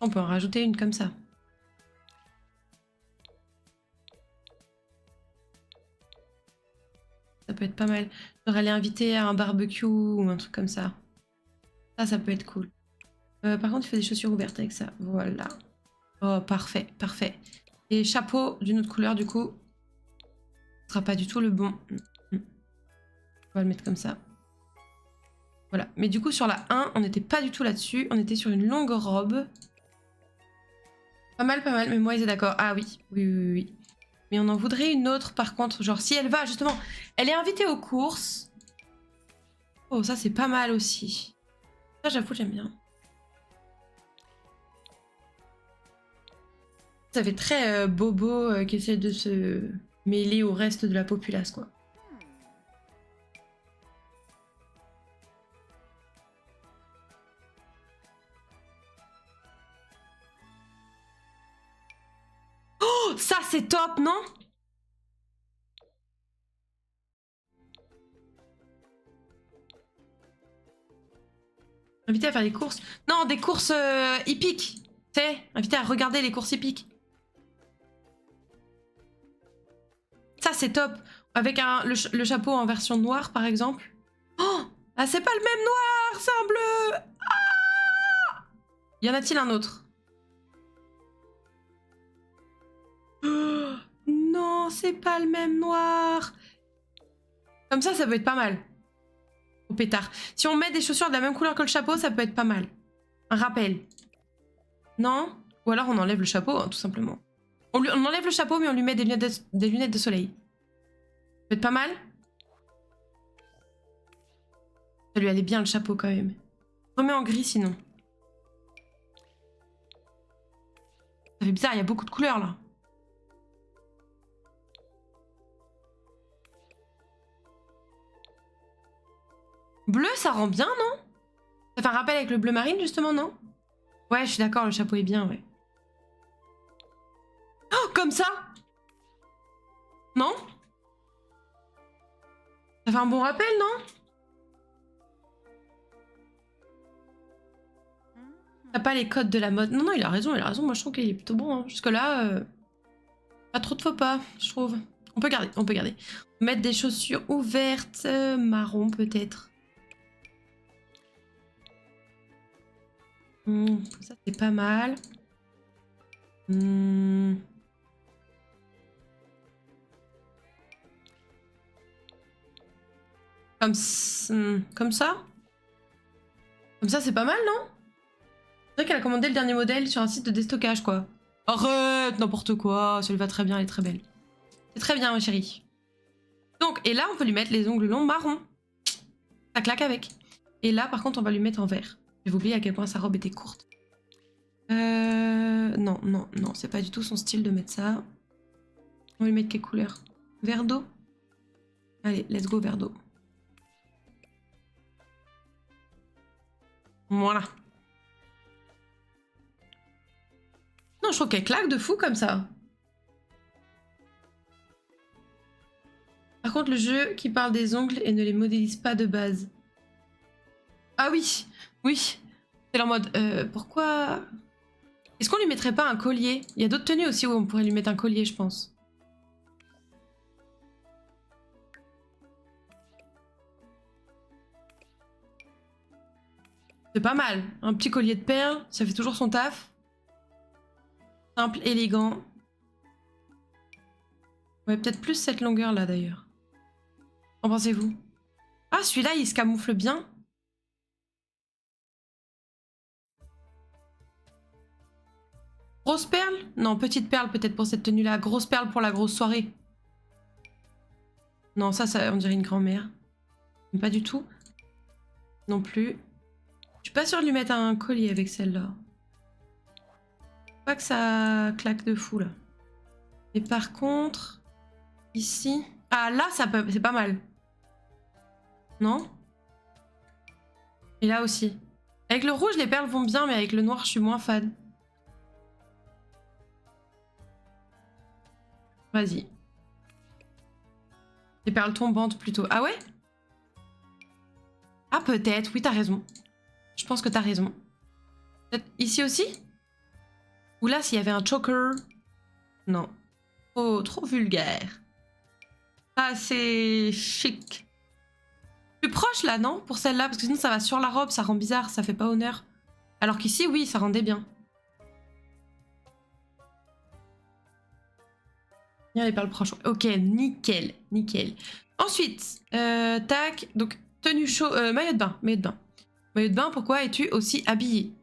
On peut en rajouter une comme ça. Ça peut être pas mal. Genre aller inviter à un barbecue ou un truc comme ça. Ça peut être cool. Par contre, il faut des chaussures ouvertes avec ça. Voilà. Oh, parfait, parfait. Et chapeau d'une autre couleur, du coup. Ce sera pas du tout le bon. On va le mettre comme ça. Voilà. Mais du coup, sur la 1, on n'était pas du tout là-dessus. On était sur une longue robe. Pas mal, mais moi, ils sont d'accord. Ah oui, oui. Mais on en voudrait une autre, par contre. Genre, si elle va, justement, elle est invitée aux courses. Oh, ça, c'est pas mal aussi. Ça, j'avoue, j'aime bien. Ça fait très bobo qui essaie de se mêler au reste de la populace, quoi. Oh, ça, c'est top, non? Invité à faire des courses. Non, des courses hippiques. Tu sais, invité à regarder les courses hippiques. Ça, c'est top. Avec le chapeau en version noire, par exemple. Oh, ah, c'est pas le même noir, c'est un bleu. Ah, y en a-t-il un autre? Oh, non, c'est pas le même noir. Comme ça peut être pas mal. Au pétard. Si on met des chaussures de la même couleur que le chapeau, ça peut être pas mal. Un rappel. Non? Ou alors on enlève le chapeau, hein, tout simplement. On enlève le chapeau, mais on lui met des lunettes de soleil. Ça peut être pas mal? Ça lui allait bien le chapeau quand même. Remets en gris sinon. Ça fait bizarre, il y a beaucoup de couleurs là. Bleu, ça rend bien, non? Ça fait un rappel avec le bleu marine, justement, non? Ouais, je suis d'accord, le chapeau est bien, ouais. Oh, comme ça? Non? Ça fait un bon rappel, non? T'as pas les codes de la mode. Non, il a raison. Moi, je trouve qu'il est plutôt bon. Hein. Jusque-là, pas trop de faux pas, je trouve. On peut garder. Mettre des chaussures ouvertes, marron peut-être. Ça, c'est pas mal. Comme ça? Comme ça, c'est pas mal, non? C'est vrai qu'elle a commandé le dernier modèle sur un site de déstockage, quoi. Arrête, n'importe quoi. Ça lui va très bien, elle est très belle. C'est très bien, ma chérie. Donc, et là, on peut lui mettre les ongles longs marron. Ça claque avec. Et là, par contre, on va lui mettre en vert. J'avais oublié à quel point sa robe était courte. Non, c'est pas du tout son style de mettre ça. On va lui mettre quelle couleur? Vert d'eau? Allez, let's go, vert d'eau. Voilà. Non, je trouve qu'elle claque de fou comme ça. Par contre, le jeu qui parle des ongles et ne les modélise pas de base. Ah oui. C'est en mode, pourquoi... Est-ce qu'on lui mettrait pas un collier? Il y a d'autres tenues aussi où on pourrait lui mettre un collier, je pense. C'est pas mal. Un petit collier de perles, ça fait toujours son taf. Simple, élégant. Ouais, peut-être plus cette longueur-là, d'ailleurs. Qu'en pensez-vous? Ah, celui-là, il se camoufle bien. Grosse perle? Non, petite perle peut-être pour cette tenue-là. Grosse perle pour la grosse soirée. Non, ça on dirait une grand-mère. Pas du tout. Non plus. Je suis pas sûre de lui mettre un collier avec celle-là. Pas que ça claque de fou là. Et par contre, ici... Ah là, c'est pas mal. Non? Et là aussi. Avec le rouge, les perles vont bien, mais avec le noir, je suis moins fan. Vas-y. Les perles tombantes plutôt. Ah ouais? Ah peut-être, oui t'as raison. Je pense que t'as raison. Peut-être ici aussi? Ou là s'il y avait un choker? Non. Oh, trop vulgaire. Ah c'est chic. Plus proche là, non? Pour celle-là, parce que sinon ça va sur la robe, ça rend bizarre, ça fait pas honneur. Alors qu'ici, oui, ça rendait bien. Bien les perles proches. Ok, nickel, nickel. Ensuite, tac, donc tenue chaud, maillot de bain, maillot de bain. Maillot de bain, pourquoi es-tu aussi habillé?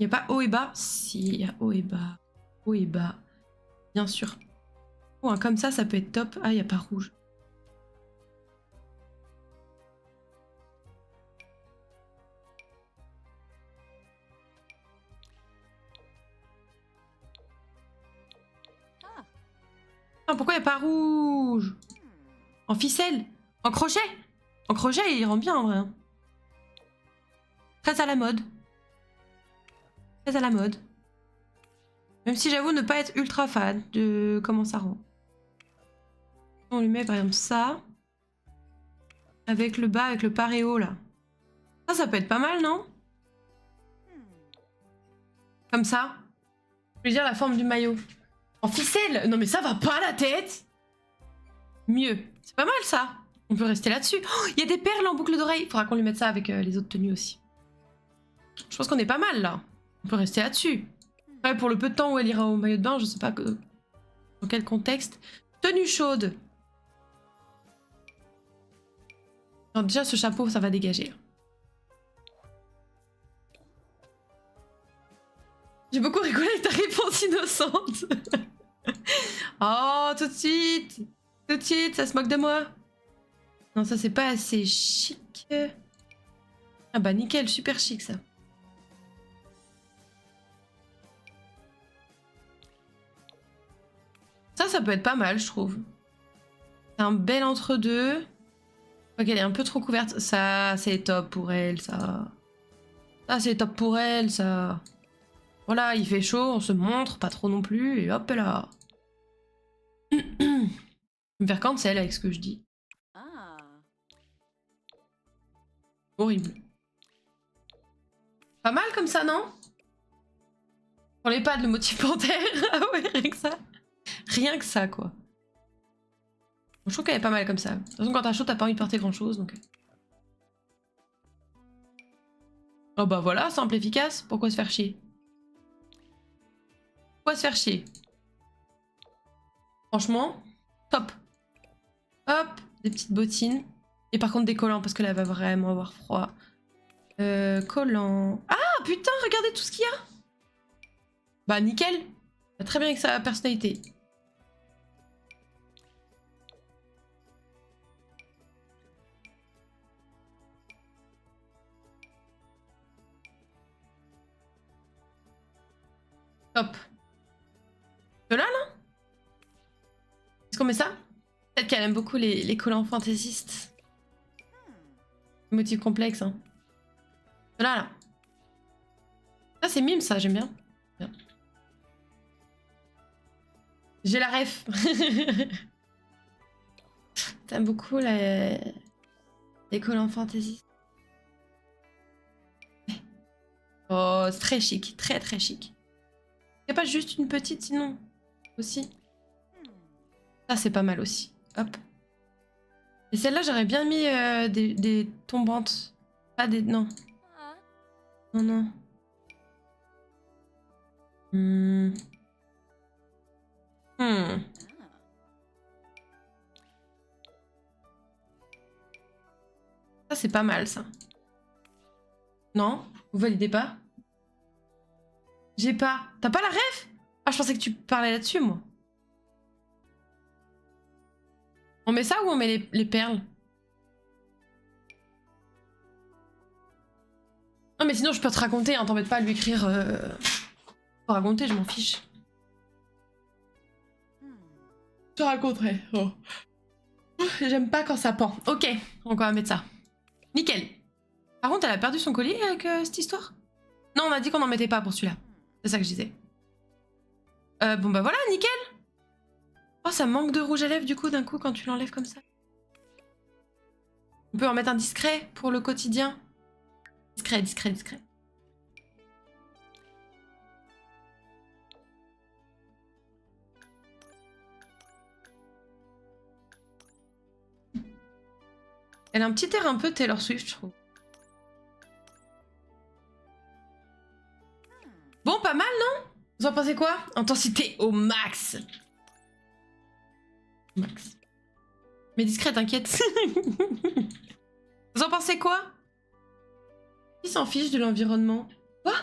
Il n'y a pas haut et bas? Si, il y a haut et bas. Haut et bas, bien sûr. Oh, comme ça peut être top. Ah, il n'y a pas rouge. Ah, pourquoi il n'y a pas rouge? En ficelle? En crochet? En crochet, il rend bien en vrai. Très à la mode. Très à la mode. Même si j'avoue ne pas être ultra fan de comment ça rend. On lui met par exemple ça. Avec le bas, avec le paréo là. Ça peut être pas mal, non? Comme ça. Je veux dire la forme du maillot. En ficelle? Non mais ça va pas la tête? Mieux. C'est pas mal ça. On peut rester là-dessus. Oh, il y a des perles en boucle d'oreille. Faudra qu'on lui mette ça avec les autres tenues aussi. Je pense qu'on est pas mal là. On peut rester là-dessus. Ouais, pour le peu de temps où elle ira au maillot de bain, je sais pas dans quel contexte. Tenue chaude. Alors déjà, ce chapeau, ça va dégager. J'ai beaucoup rigolé avec ta réponse innocente. Oh, tout de suite. Tout de suite, ça se moque de moi. Non, ça, c'est pas assez chic. Ah bah nickel, super chic ça. Ça peut être pas mal, je trouve. C'est un bel entre-deux. Ok, elle est un peu trop couverte. Ça, c'est top pour elle, ça. Ça, c'est top pour elle, ça. Voilà, il fait chaud, on se montre, pas trop non plus, et hop là. Me faire cancel avec ce que je dis. Ah. Horrible. Pas mal comme ça, non? Pour les pads, le motif panthère. Ah ouais, rien que ça. Rien que ça, quoi. Je trouve qu'elle est pas mal comme ça. De toute façon, quand t'as chaud, t'as pas envie de porter grand chose, donc... Oh bah voilà, simple, efficace. Pourquoi se faire chier? Pourquoi se faire chier? Franchement, top. Hop, des petites bottines. Et par contre des collants, parce que là, elle va vraiment avoir froid. Collants... Ah, putain, regardez tout ce qu'il y a. Bah, nickel. Très bien avec sa personnalité. Hop. De là, là? Est-ce qu'on met ça? Peut-être qu'elle aime beaucoup les collants fantaisistes. Motif complexe, hein. De là, là. Ça, c'est mime, ça, j'aime bien. Bien. J'ai la ref. T'aimes beaucoup les collants fantaisistes. Oh, c'est très chic. Très, très chic. Y'a pas juste une petite, sinon? Aussi. Ça, c'est pas mal aussi. Hop. Et celle-là, j'aurais bien mis des tombantes. Pas des... Non. Non, non. Ça, c'est pas mal, ça. Non? Vous validez pas? J'ai pas. T'as pas la ref? Ah, je pensais que tu parlais là-dessus, moi. On met ça ou on met les perles? Non mais sinon je peux te raconter, hein, t'embête pas à lui écrire... Pour raconter, je m'en fiche. Je te raconterai. Oh. J'aime pas quand ça pend. Ok, donc on va mettre ça. Nickel. Par contre, elle a perdu son collier avec cette histoire? Non, on a dit qu'on n'en mettait pas pour celui-là. C'est ça que je disais. Bon bah voilà, nickel. Oh, ça manque de rouge à lèvres du coup, d'un coup, quand tu l'enlèves comme ça. On peut en mettre un discret pour le quotidien. Discret, discret, discret. Elle a un petit air un peu Taylor Swift, je trouve. Bon, pas mal, non? Vous en pensez quoi? Intensité au max. Max. Mais discret, t'inquiète. Vous en pensez quoi? Qui s'en fiche de l'environnement? Quoi?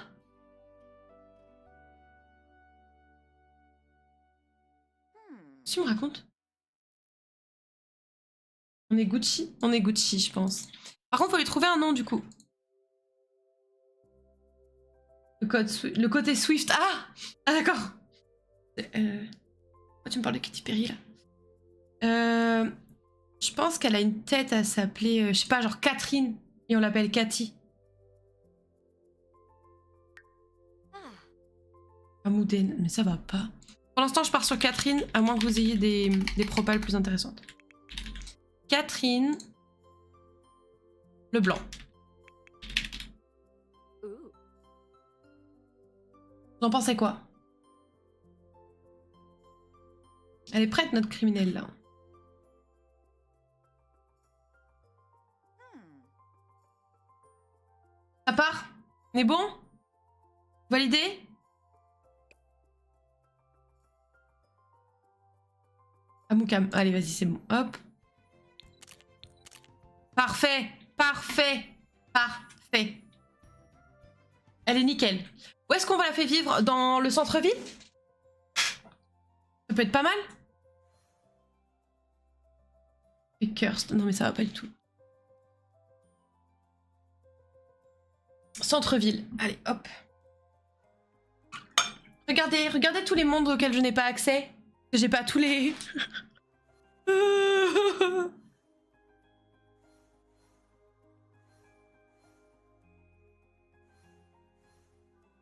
Tu me racontes? On est Gucci? On est Gucci, je pense. Par contre, faut lui trouver un nom, du coup. Le côté Swift. Ah! Ah, d'accord. Pourquoi tu me parles de Katy Perry, là? Je pense qu'elle a une tête à s'appeler, je sais pas, genre Catherine. Et on l'appelle Cathy. Amouden, mais ça va pas. Pour l'instant, je pars sur Catherine, à moins que vous ayez des propales plus intéressantes. Catherine. Le blanc. Vous en pensez quoi? Elle est prête, notre criminelle, là. Ça part? On est bon? Validé? Amoukam. Allez, vas-y, c'est bon. Hop. Parfait. Parfait. Parfait. Elle est nickel. Où est-ce qu'on va la faire vivre? Dans le centre-ville? Ça peut être pas mal. Et Cursed. Non mais ça va pas du tout. Centre-ville. Allez, hop. Regardez, regardez tous les mondes auxquels je n'ai pas accès. J'ai pas tous les...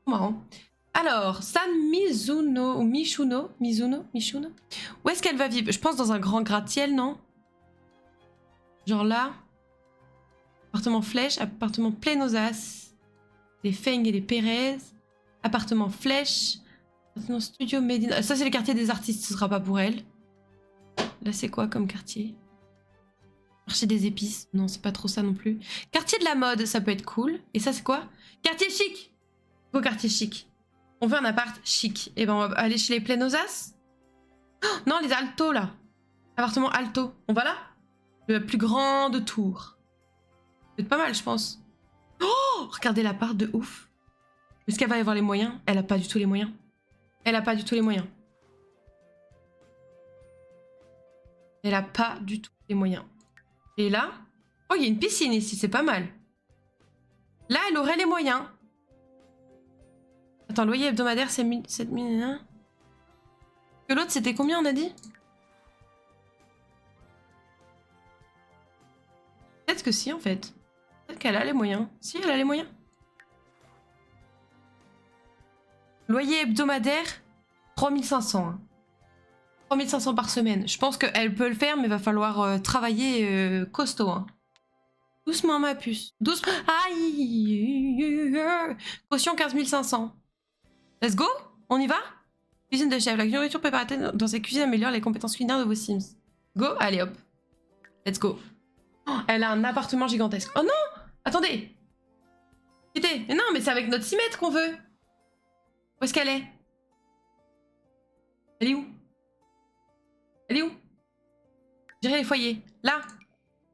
Marrant. Alors, San Mizuno ou Michuno, Mizuno, Michuno. Où est-ce qu'elle va vivre? Je pense dans un grand gratte-ciel, non? Genre là. Appartement flèche, appartement plein aux as. Les Feng et les Pérez. Appartement flèche. Appartement studio Medina. Ça, c'est le quartier des artistes, ce sera pas pour elle. Là, c'est quoi comme quartier? Marché des épices. Non, c'est pas trop ça non plus. Quartier de la mode, ça peut être cool. Et ça, c'est quoi? Quartier chic. Beau quartier chic. On veut un appart chic. Et ben, on va aller chez les Plenosas. Oh, non, les Alto, là. Appartement Alto. On va là? Le plus grand de Tours. C'est pas mal, je pense. Oh, regardez l'appart de ouf. Est-ce qu'elle va y avoir les moyens? Elle a pas du tout les moyens. Elle a pas du tout les moyens. Elle a pas du tout les moyens. Et là? Oh, il y a une piscine ici, c'est pas mal. Là, elle aurait les moyens. Attends, loyer hebdomadaire, c'est 7000... Que l'autre, c'était combien, on a dit? Peut-être que si, en fait. Peut-être qu'elle a les moyens. Si, elle a les moyens. Loyer hebdomadaire, 3500. Hein. 3500 par semaine. Je pense qu'elle peut le faire, mais il va falloir travailler costaud. Hein. Doucement, ma puce. Doucement. Aïe. Caution 15 500. Let's go? On y va? Cuisine de chef. La nourriture préparée dans ces cuisines améliore les compétences culinaires de vos Sims. Go? Allez, hop. Let's go. Oh, elle a un appartement gigantesque. Oh non! Attendez! Quittez! Mais non, mais c'est avec notre 6 mètres qu'on veut! Où est-ce qu'elle est? Elle est où? Elle est où? Gérer les foyers. Là!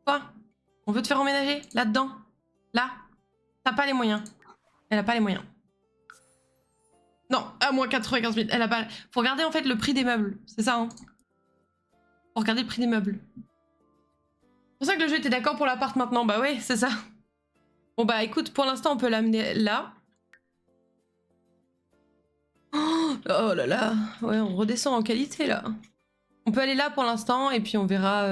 Quoi? On veut te faire emménager? Là-dedans? Là? T'as pas les moyens. Elle a pas les moyens. Non, à moins 95 000. Elle a pas... Faut regarder en fait le prix des meubles. C'est ça, hein? Faut regarder le prix des meubles. pour ça que le jeu était d'accord pour l'appart maintenant. Bah ouais, c'est ça. Bon bah écoute, pour l'instant on peut l'amener là. Oh là là. Ouais, on redescend en qualité là. On peut aller là pour l'instant et puis on verra...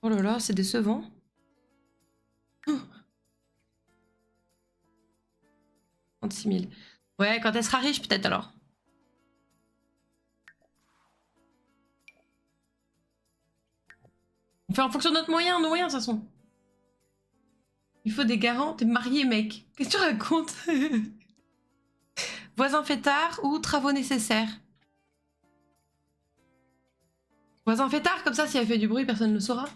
Oh là là, c'est décevant. Oh, 36 000. Ouais, quand elle sera riche peut-être alors. On fait en fonction de notre moyen, nos moyens de toute façon. Il faut des garants, t'es marié mec. Qu'est-ce que tu racontes? Voisin fêtard ou travaux nécessaires? Voisin fêtard, comme ça si elle fait du bruit, personne ne le saura.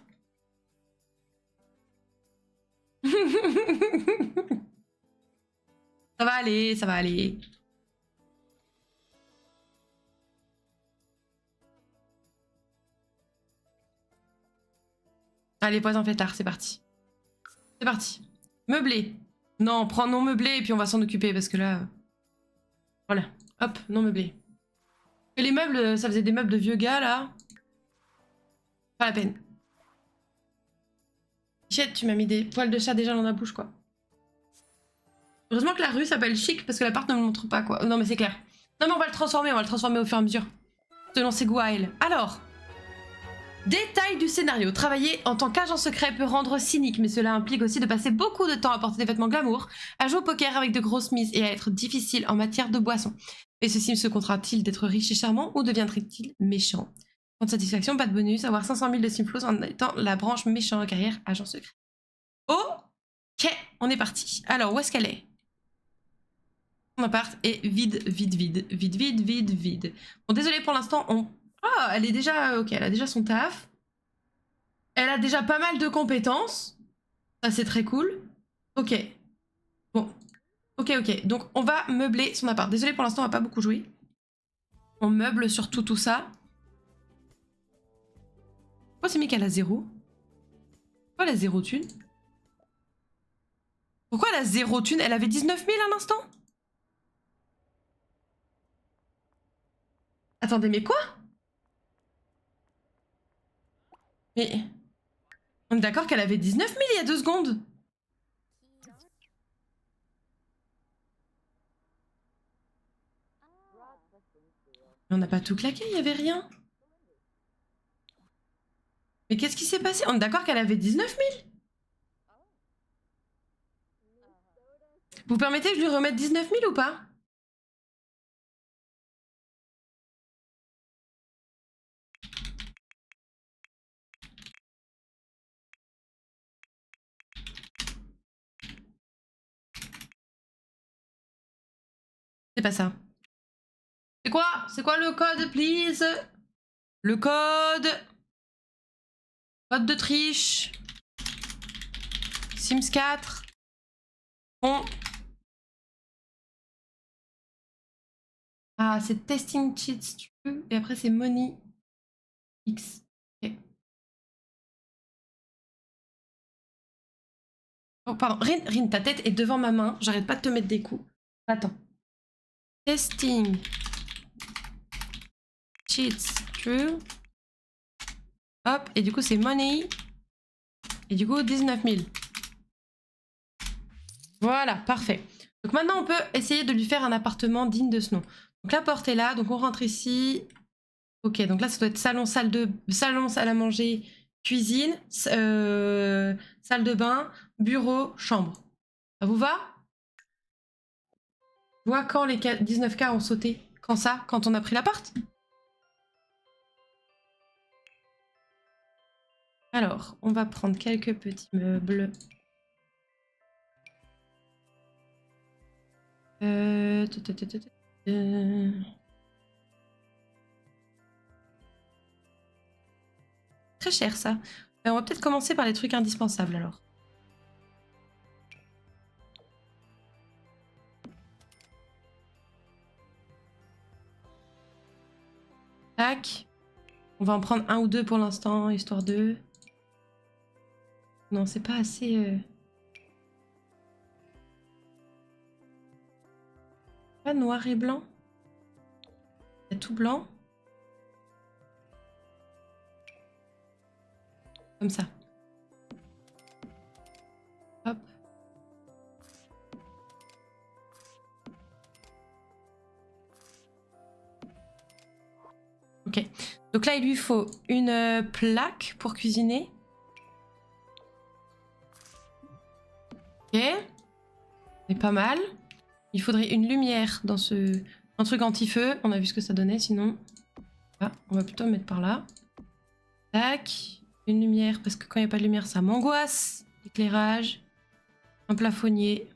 Ça va aller, ça va aller. Allez, voisin fêtard, c'est parti. C'est parti. Meublé. Non, prends non meublé et puis on va s'en occuper parce que là... Voilà. Hop, non meublé. Et les meubles, ça faisait des meubles de vieux gars là. Pas la peine. Michette, tu m'as mis des poils de chat déjà dans la bouche quoi. Heureusement que la rue s'appelle chic parce que l'appart ne me montre pas quoi. Non mais c'est clair. Non mais on va le transformer au fur et à mesure. Selon ses goûts à elle. Alors, détail du scénario. Travailler en tant qu'agent secret peut rendre cynique, mais cela implique aussi de passer beaucoup de temps à porter des vêtements glamour, à jouer au poker avec de grosses mises et à être difficile en matière de boisson. Et ceci se contrat-il d'être riche et charmant ou deviendrait-il méchant? Point de satisfaction, pas de bonus, avoir 500 000 de Simflows en étant la branche méchant carrière agent secret. Ok, on est parti. Alors, où est-ce qu'elle est? Mon appart est vide, vide, vide, vide, vide, vide, vide. Bon, désolé pour l'instant, on... Ah, elle est déjà... Ok, elle a déjà son taf. Elle a déjà pas mal de compétences. Ça, c'est très cool. Ok. Bon. Ok, ok. Donc, on va meubler son appart. Désolé pour l'instant, on va pas beaucoup jouer. On meuble surtout tout ça. Pourquoi c'est mis qu'elle a 0? Pourquoi elle a 0 thune? Pourquoi elle a 0 thune? Elle avait 19 000 à l'instant? Attendez, mais quoi? Mais... On est d'accord qu'elle avait 19 000 il y a 2 secondes. Mais on n'a pas tout claqué, il y avait rien. Mais qu'est-ce qui s'est passé? On est d'accord qu'elle avait 19 000? Vous permettez que je lui remette 19 000 ou pas? C'est pas ça. C'est quoi? C'est quoi le code, please? Le code... Code de triche. Sims 4. Bon. Ah, c'est testing cheats, tu peux. Et après, c'est money X. Ok. Oh, pardon. Rin, ta tête est devant ma main. J'arrête pas de te mettre des coups. Attends. Testing cheats true. Hop. Et du coup, c'est money. Et du coup, 19 000. Voilà, parfait. Donc maintenant, on peut essayer de lui faire un appartement digne de ce nom. Donc la porte est là, donc on rentre ici. Ok, donc là, ça doit être salon, salle à manger, cuisine, salle de bain, bureau, chambre. Ça vous va? Je vois quand les 19K ont sauté. Quand ça? Quand on a pris l'appart? Alors, on va prendre quelques petits meubles. Très cher ça. On va peut-être commencer par les trucs indispensables alors. Tac. On va en prendre un ou deux pour l'instant, histoire de... Non, c'est pas assez... Pas noir et blanc. Il y a tout blanc. Comme ça. Hop. Ok. Donc là, il lui faut une plaque pour cuisiner. Ok. C'est pas mal. Il faudrait une lumière dans ce... Un truc anti-feu. On a vu ce que ça donnait, sinon... Ah, on va plutôt mettre par là. Tac. Une lumière, parce que quand il n'y a pas de lumière, ça m'angoisse. Éclairage. Un plafonnier.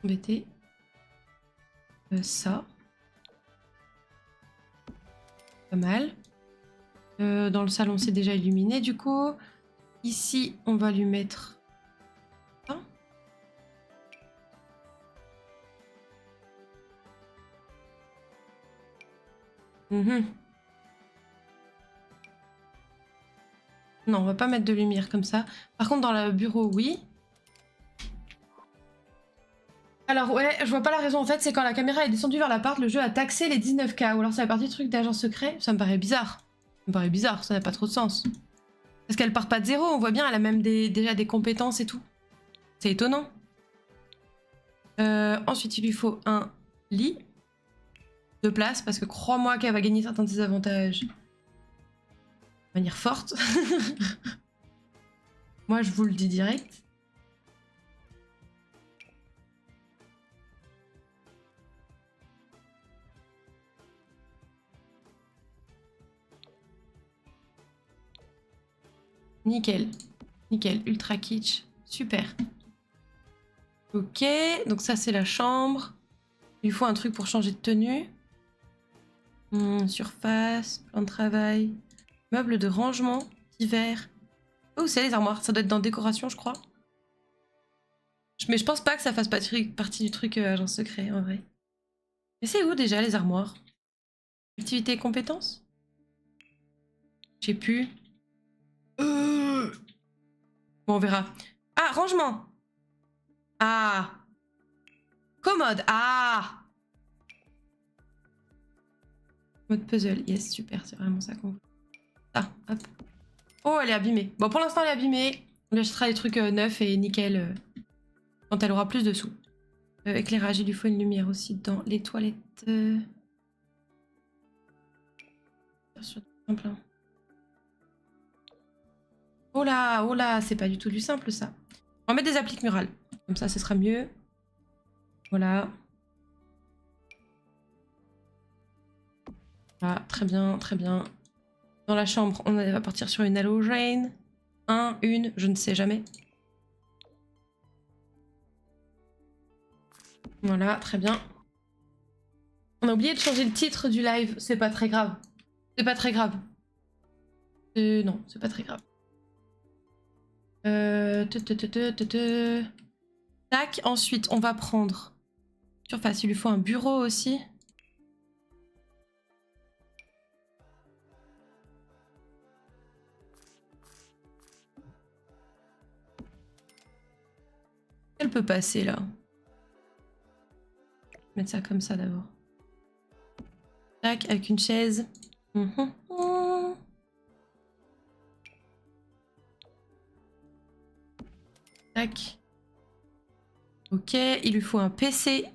Embêté. Ça. Pas mal. Dans le salon, c'est déjà illuminé, du coup. Ici, on va lui mettre... ça. Mhm. Non, on va pas mettre de lumière comme ça. Par contre, dans le bureau, oui. Alors ouais, je vois pas la raison en fait, c'est quand la caméra est descendue vers l'appart, le jeu a taxé les 19K. Ou alors ça fait partie du truc d'agent secret, ça me paraît bizarre. Ça me paraît bizarre, ça n'a pas trop de sens. Parce qu'elle part pas de zéro, on voit bien, elle a même déjà des compétences et tout. C'est étonnant. Ensuite, il lui faut un lit. 2 places, parce que crois-moi qu'elle va gagner certains de ses avantages. De manière forte. Moi, je vous le dis direct. Nickel. Nickel. Ultra kitsch. Super. Ok. Donc ça, c'est la chambre. Il lui faut un truc pour changer de tenue. Surface. Plan de travail. Meubles de rangement. Divers. Oh, c'est les armoires. Ça doit être dans décoration, je crois. Mais je pense pas que ça fasse partie du truc agent secret, en vrai. Mais c'est où déjà, les armoires? Activité et compétences? Je sais plus. Bon, on verra. Ah, rangement. Ah. Commode. Ah. Mode puzzle. Yes, super. C'est vraiment ça qu'on veut. Ah, hop. Oh, elle est abîmée. Bon, pour l'instant, elle est abîmée. On lui achètera des trucs neufs et nickel quand elle aura plus de sous. Éclairage, il lui faut une lumière aussi dans les toilettes. Sur plein. Oh là, c'est pas du tout du simple ça. On va mettre des appliques murales. Comme ça, ce sera mieux. Voilà. Voilà, très bien, très bien. Dans la chambre, on va partir sur une halogène. Une, je ne sais jamais. Voilà, très bien. On a oublié de changer le titre du live. C'est pas très grave. C'est pas très grave. Non, c'est pas très grave. Tac, ensuite, on va prendre... Surface, il lui faut un bureau aussi. Elle peut passer, là. Mettre ça comme ça, d'abord. Tac, avec une chaise. Tac. Ok, il lui faut un PC.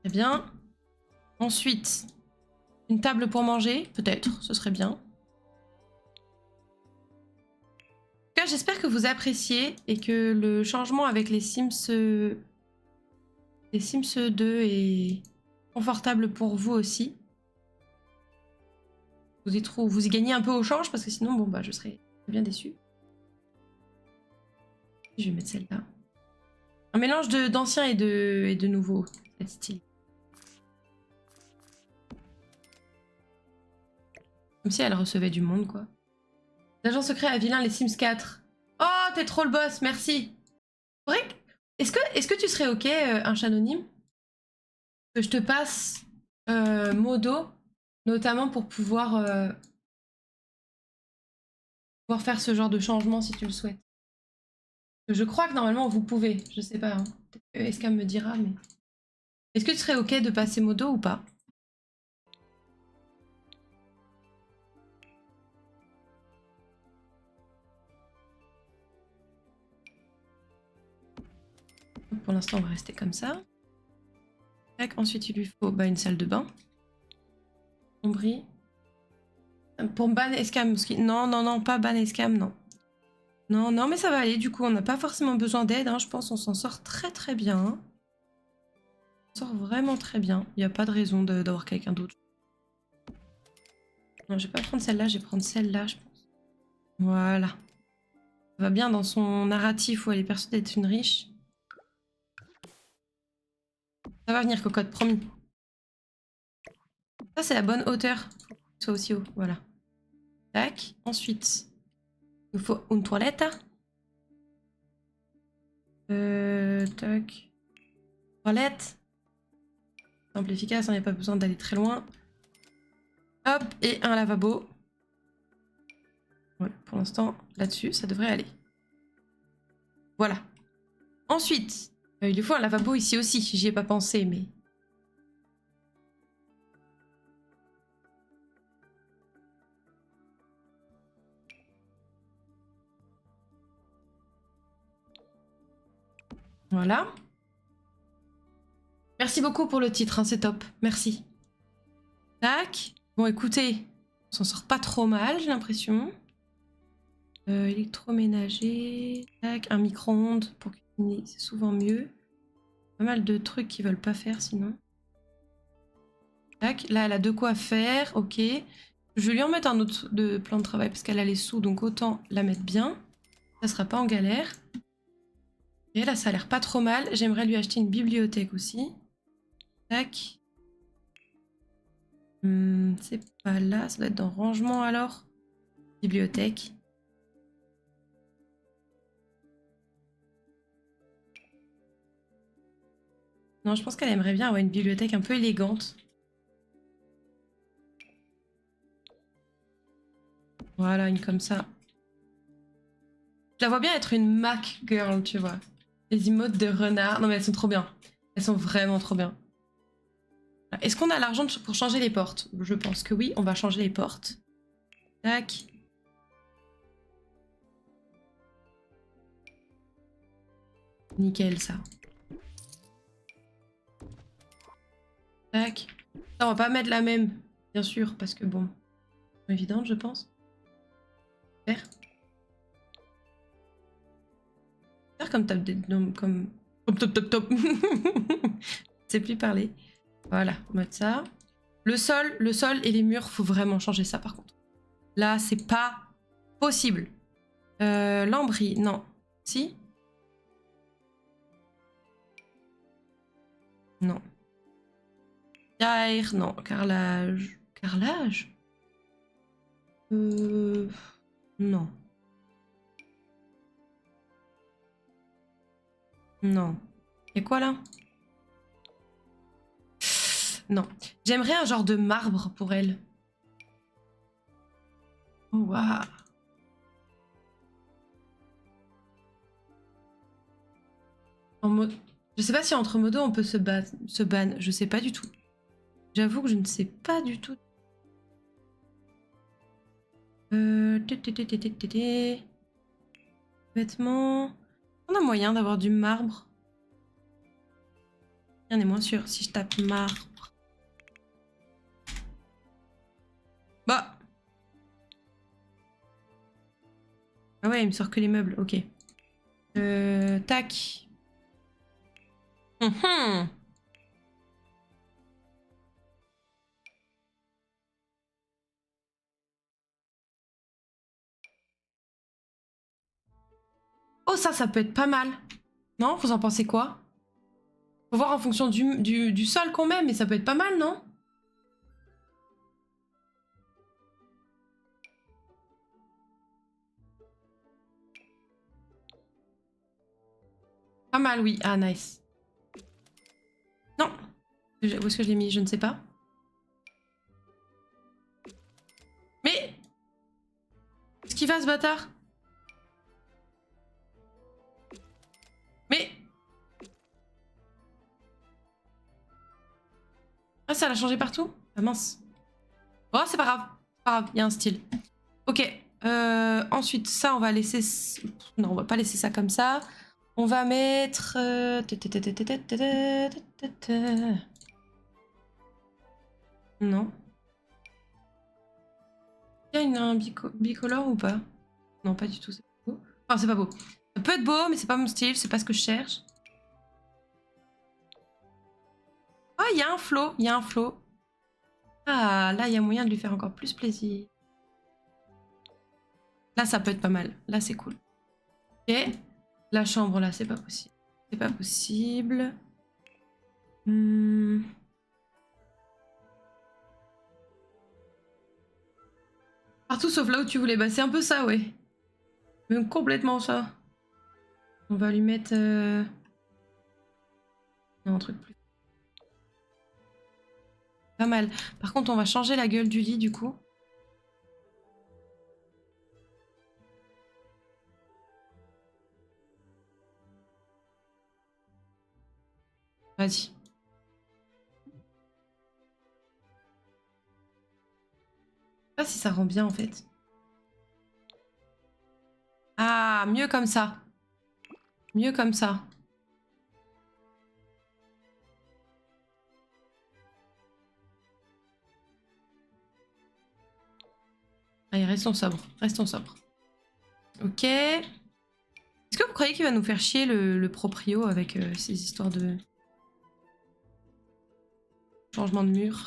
Très bien. Ensuite, une table pour manger, peut-être, ce serait bien. En tout cas, j'espère que vous appréciez et que le changement avec les Sims 2 est confortable pour vous aussi. Vous y gagnez un peu au change parce que sinon, bon, bah, je serais bien déçue. Je vais mettre celle-là. Un mélange d'ancien et de nouveau, cette style. Comme si elle recevait du monde, quoi. L'agent secret à vilain, les Sims 4. Oh, t'es trop le boss, merci. Est-ce que tu serais ok, un chat anonyme, que je te passe Modo, notamment pour pouvoir faire ce genre de changement si tu le souhaites. Je crois que normalement vous pouvez, je sais pas. Hein. Est-ce qu'elle me dira, mais... Est-ce que tu serais ok de passer Modo ou pas? Pour l'instant, on va rester comme ça. Tac, ensuite, il lui faut une salle de bain. Sombrie. Pour ban escam. Non, non, non, pas ban escam, non. Non, non, mais ça va aller. Du coup, on n'a pas forcément besoin d'aide. Hein. Je pense qu'on s'en sort très très bien. Hein. On s'en sort vraiment très bien. Il n'y a pas de raison d'avoir quelqu'un d'autre. Non, je vais pas prendre celle-là. Je vais prendre celle-là, je pense. Voilà. Ça va bien dans son narratif où elle est persuadée d'être une riche. Ça va venir, cocotte, promis. Ça, c'est la bonne hauteur. Faut que ce soit aussi haut. Voilà. Tac. Ensuite, il nous faut une toilette. Tac. Toilette. Simple, efficace, on n'a pas besoin d'aller très loin. Hop, et un lavabo. Voilà, pour l'instant, là-dessus, ça devrait aller. Voilà. Ensuite, il lui faut un lavabo ici aussi. J'y ai pas pensé, mais... Voilà. Merci beaucoup pour le titre, hein, c'est top. Merci. Tac. Bon, écoutez, on s'en sort pas trop mal, j'ai l'impression. Électroménager. Tac, un micro-ondes pour cuisiner, c'est souvent mieux. Pas mal de trucs qu'ils veulent pas faire sinon. Tac, là elle a de quoi faire, ok. Je vais lui en mettre un autre de plan de travail parce qu'elle a les sous, donc autant la mettre bien. Ça sera pas en galère. Et là ça a l'air pas trop mal. J'aimerais lui acheter une bibliothèque aussi. Tac. C'est pas là, ça doit être dans rangement alors. Bibliothèque. Non, je pense qu'elle aimerait bien avoir une bibliothèque un peu élégante. Voilà, une comme ça. Je la vois bien être une Mac girl, tu vois. Les emotes de renard. Non, mais elles sont trop bien. Elles sont vraiment trop bien. Est-ce qu'on a l'argent pour changer les portes? Je pense que oui, on va changer les portes. Tac. Nickel, ça. Tac. Ça, on va pas mettre la même, bien sûr, parce que bon... évidente, je pense. Faire. Faire comme top... comme... top. C'est plus parler. Voilà, on va mettre ça. Le sol et les murs, faut vraiment changer ça par contre. Là, c'est pas possible. Lambris, non. Si? Non. Caire, non. Carrelage. Carrelage? Non. Non. Y'a quoi là? Non. J'aimerais un genre de marbre pour elle. Oh, waouh. En mode... Je sais pas si entre modos on peut se ban. Je sais pas du tout. J'avoue que je ne sais pas du tout. Vêtements. On a moyen d'avoir du marbre. Rien n'est moins sûr si je tape marbre. Bah. Ah ouais, il me sort que les meubles, ok. Tac. Oh, ça peut être pas mal. Non, vous en pensez quoi? Faut voir en fonction du sol qu'on met, mais ça peut être pas mal, non? Pas mal, oui. Ah, nice. Non. Où est-ce que je l'ai mis? Je ne sais pas. Mais... Qu'est-ce qu'il va, ce bâtard? Mais... Ah, ça l'a changé partout? Ah, mince. Oh, c'est pas grave. C'est pas grave, il y a un style. Ok. Ensuite, ça, on va laisser... Non, on va pas laisser ça comme ça. On va mettre... Non. Il y a un bicolore ou pas? Non, pas du tout, c'est pas beau. Enfin, c'est pas beau. Ça peut être beau, mais c'est pas mon style, c'est pas ce que je cherche. Ah, il y a un flot, il y a un flot. Ah, là, il y a moyen de lui faire encore plus plaisir. Là, ça peut être pas mal. Là, c'est cool. Ok. La chambre, là, c'est pas possible. C'est pas possible. Partout sauf là où tu voulais. Bah, c'est un peu ça, ouais. Même complètement ça. On va lui mettre... Non, un truc plus... Pas mal. Par contre, on va changer la gueule du lit, du coup. Vas-y. Je sais pas si ça rend bien, en fait. Ah, mieux comme ça. Mieux comme ça. Allez, restons sobres. Restons sobres. Ok. Est-ce que vous croyez qu'il va nous faire chier le proprio avec ces histoires de... changement de mur?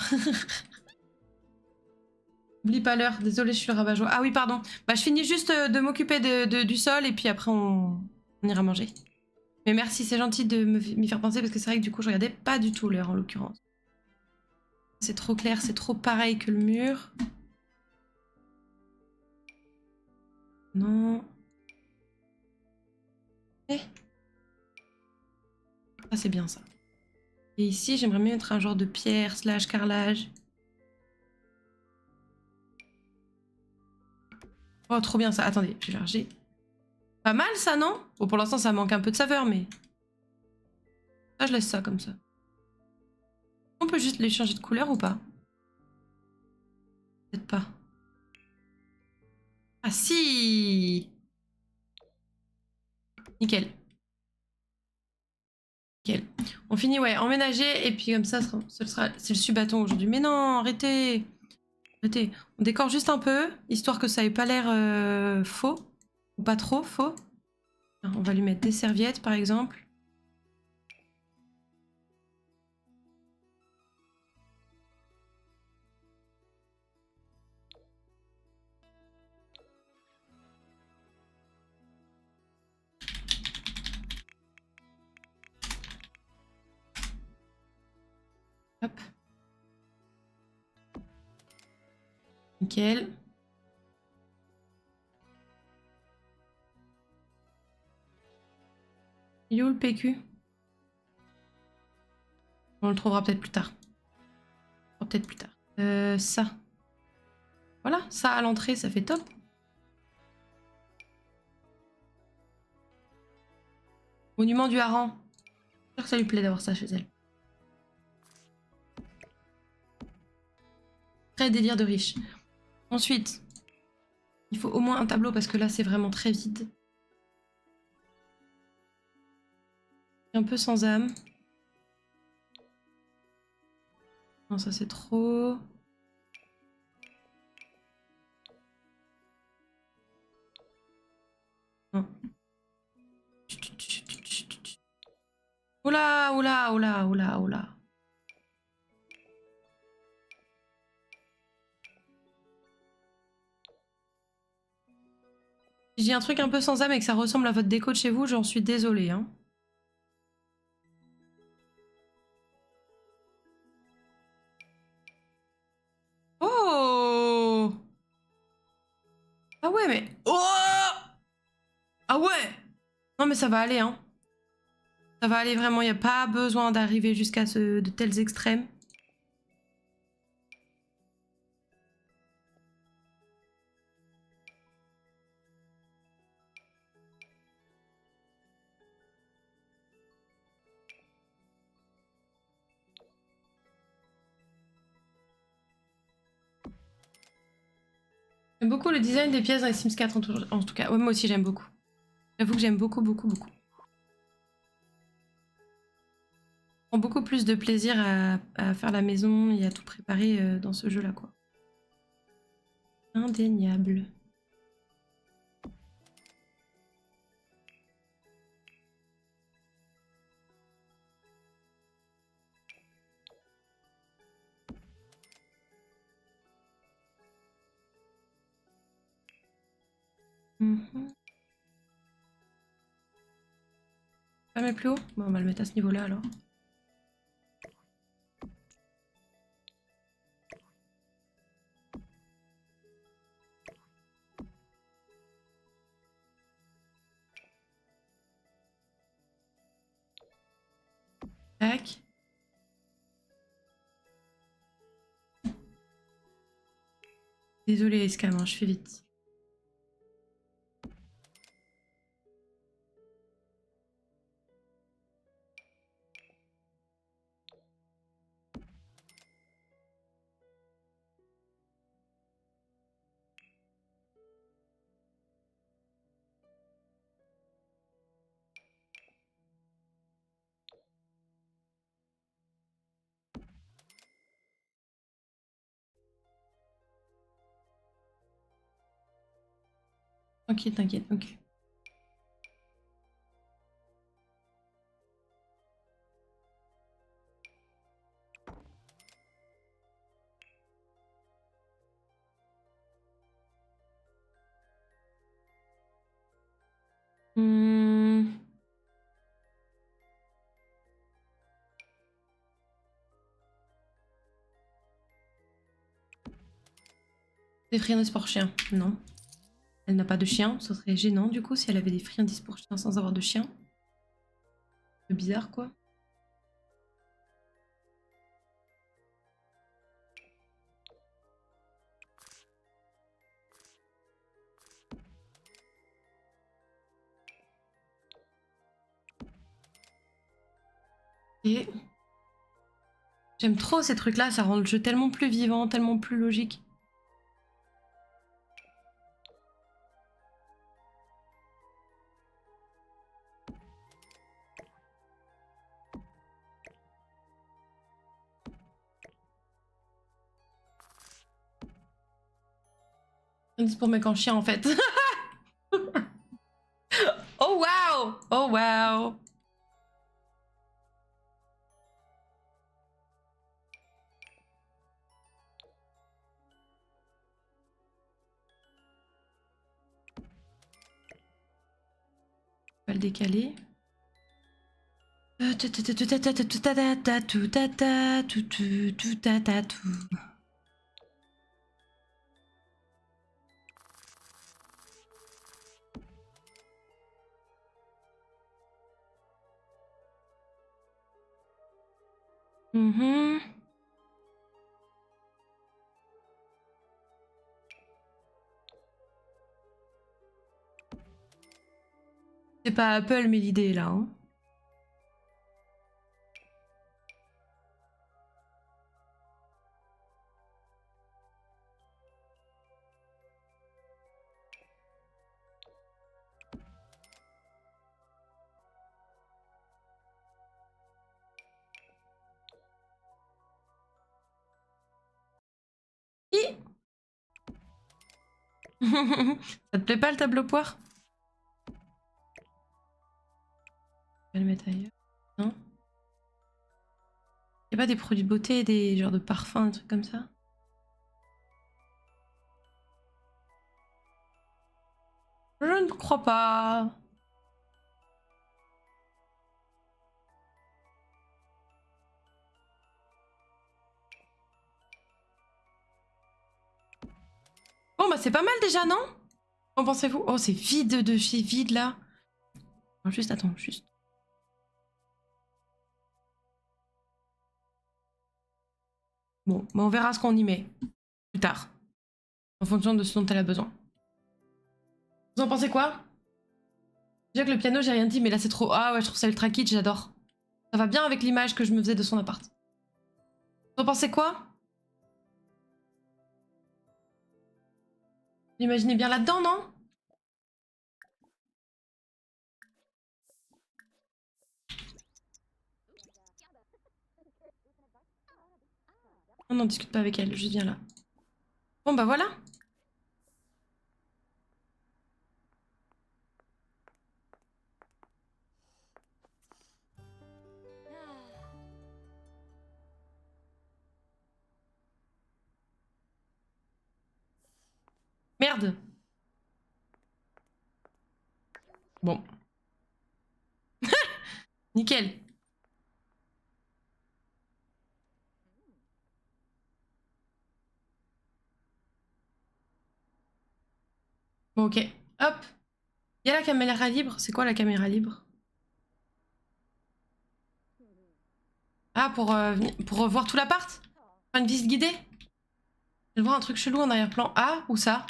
Oublie pas l'heure. Désolée, je suis le rabat-joie. Ah oui, pardon. Bah, je finis juste de m'occuper du sol et puis après, on ira manger. Mais merci, c'est gentil de m'y faire penser parce que c'est vrai que du coup, je regardais pas du tout l'heure en l'occurrence. C'est trop clair, c'est trop pareil que le mur. Non. Eh. Ah, c'est bien ça. Et ici, j'aimerais mieux mettre un genre de pierre / carrelage. Oh, trop bien ça. Attendez, je vais faire G. Pas mal ça, non? Bon, pour l'instant, ça manque un peu de saveur, mais... Ça, je laisse ça comme ça. On peut juste les changer de couleur ou pas? Peut-être pas. Ah si! Nickel. Nickel. On finit, ouais, emménager, et puis comme ça, c'est le subathon aujourd'hui. Mais non, arrêtez! Arrêtez. On décore juste un peu, histoire que ça ait pas l'air faux. Ou pas trop faux. On va lui mettre des serviettes, par exemple. Hop. Nickel. Il est où le PQ? On le trouvera peut-être plus tard. Peut-être plus tard. Ça. Voilà, ça à l'entrée, ça fait top. Monument du hareng. J'espère que ça lui plaît d'avoir ça chez elle. Très délire de riche. Ensuite, il faut au moins un tableau parce que là, c'est vraiment très vide. Un peu sans âme. Non, ça c'est trop. Non. Oula, oula, oula, oula, oula. Si j'ai un truc un peu sans âme et que ça ressemble à votre déco de chez vous, j'en suis désolée. Hein. Oh! Ah ouais, mais... Oh! Ah ouais! Non, mais ça va aller, hein. Ça va aller vraiment, il n'y a pas besoin d'arriver jusqu'à de tels extrêmes. J'aime beaucoup le design des pièces dans les Sims 4 en tout cas. Ouais, moi aussi j'aime beaucoup. J'avoue que j'aime beaucoup, beaucoup, beaucoup. prends beaucoup plus de plaisir à faire la maison et à tout préparer dans ce jeu-là, quoi. Indéniable. Pas mettre plus haut? Bon, on va le mettre à ce niveau-là alors. Tac. Désolée, Escam, hein, je fais vite. T'inquiète, t'inquiète, ok. Hmm. Des friandises pour chien? Non. Elle n'a pas de chien, ce serait gênant du coup si elle avait des friandises pour chien sans avoir de chien. C'est bizarre quoi. Et j'aime trop ces trucs là, ça rend le jeu tellement plus vivant, tellement plus logique. Friandises pour mec en chien en fait. Oh wow! Oh wow! On va le décaler. Mhm. C'est pas Apple mais l'idée est là. Hein. Ça te plaît pas le tableau poire? Je vais le mettre ailleurs. Non? Y'a pas des produits de beauté, des genres de parfums, des trucs comme ça? Je ne crois pas. Bon bah c'est pas mal déjà, non? Qu'en pensez-vous? Oh c'est vide de chez vide là. Non, juste attends, juste. Bon, bah on verra ce qu'on y met plus tard. En fonction de ce dont elle a besoin. Vous en pensez quoi? Déjà que le piano, j'ai rien dit, mais là c'est trop. Ah ouais, je trouve ça ultra kitsch, j'adore. Ça va bien avec l'image que je me faisais de son appart. Vous en pensez quoi? Vous imaginez bien là-dedans, non? On n'en discute pas avec elle, je viens là. Bon bah voilà. Merde. Bon. Nickel. Bon, ok. Hop. Il y a la caméra libre. C'est quoi la caméra libre? Ah, pour voir tout l'appart? Faire une visite guidée? Je vais voir un truc chelou en arrière-plan. Ah, où ça?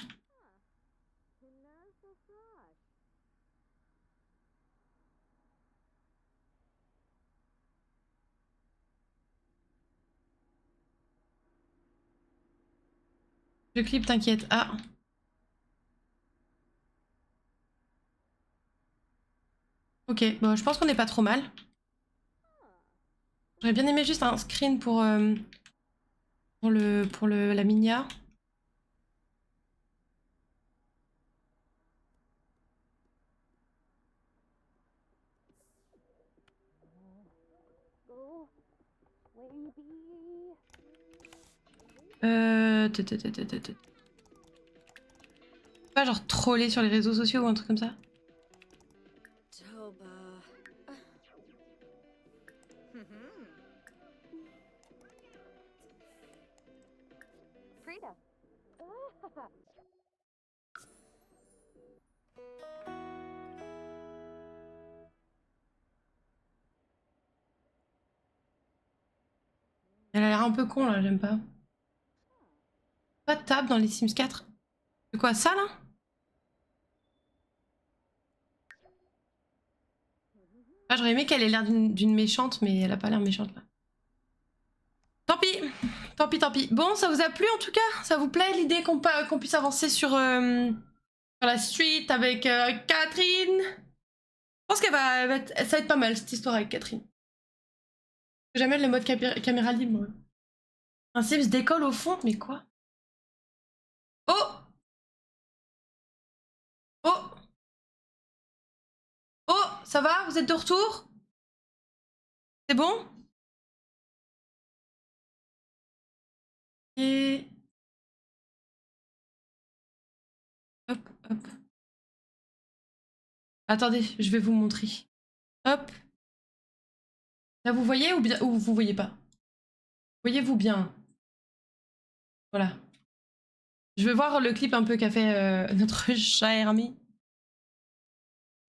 Le clip, t'inquiète. Ah. Ok, bon, je pense qu'on n'est pas trop mal. J'aurais bien aimé juste un screen pour la Minia. Pas genre troller sur les réseaux sociaux ou un truc comme ça? Toba. Frida. Elle a l'air un peu con là, j'aime pas. Pas de table dans les Sims 4. C'est quoi ça là? Ah, j'aurais aimé qu'elle ait l'air d'une méchante, mais elle a pas l'air méchante là. Tant pis, tant pis, tant pis. Bon, ça vous a plu en tout cas? Ça vous plaît l'idée qu'on puisse avancer sur la street avec Catherine? Je pense qu'elle ça va être pas mal cette histoire avec Catherine. Jamais le mode caméra libre. Un Sims décolle au fond, mais quoi? Oh! Oh! Oh! Ça va? Vous êtes de retour? C'est bon? Et... Hop, hop. Attendez, je vais vous montrer. Hop. Là, vous voyez ou vous voyez pas? Voyez-vous bien? Voilà. Je vais voir le clip un peu qu'a fait notre cher ami.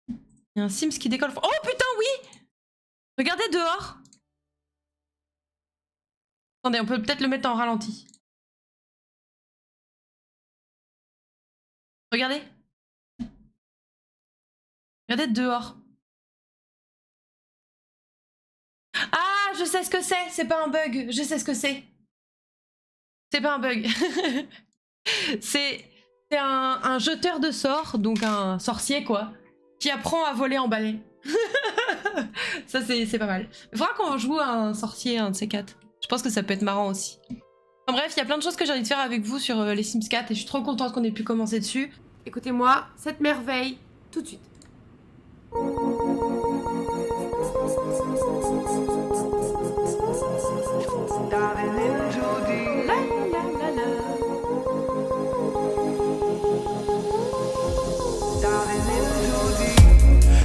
Il y a un Sims qui décolle. Oh putain, oui! Regardez dehors. Attendez, on peut peut-être le mettre en ralenti. Regardez. Regardez dehors. Ah, je sais ce que c'est. C'est pas un bug. Je sais ce que c'est. C'est pas un bug. C'est un jeteur de sorts, donc un sorcier quoi, qui apprend à voler en balai. Ça c'est pas mal. Il faudra qu'on joue à un sorcier, un de ces quatre. Je pense que ça peut être marrant aussi. Enfin, bref, il y a plein de choses que j'ai envie de faire avec vous sur les Sims 4 et je suis trop contente qu'on ait pu commencer dessus. Écoutez-moi, cette merveille, tout de suite.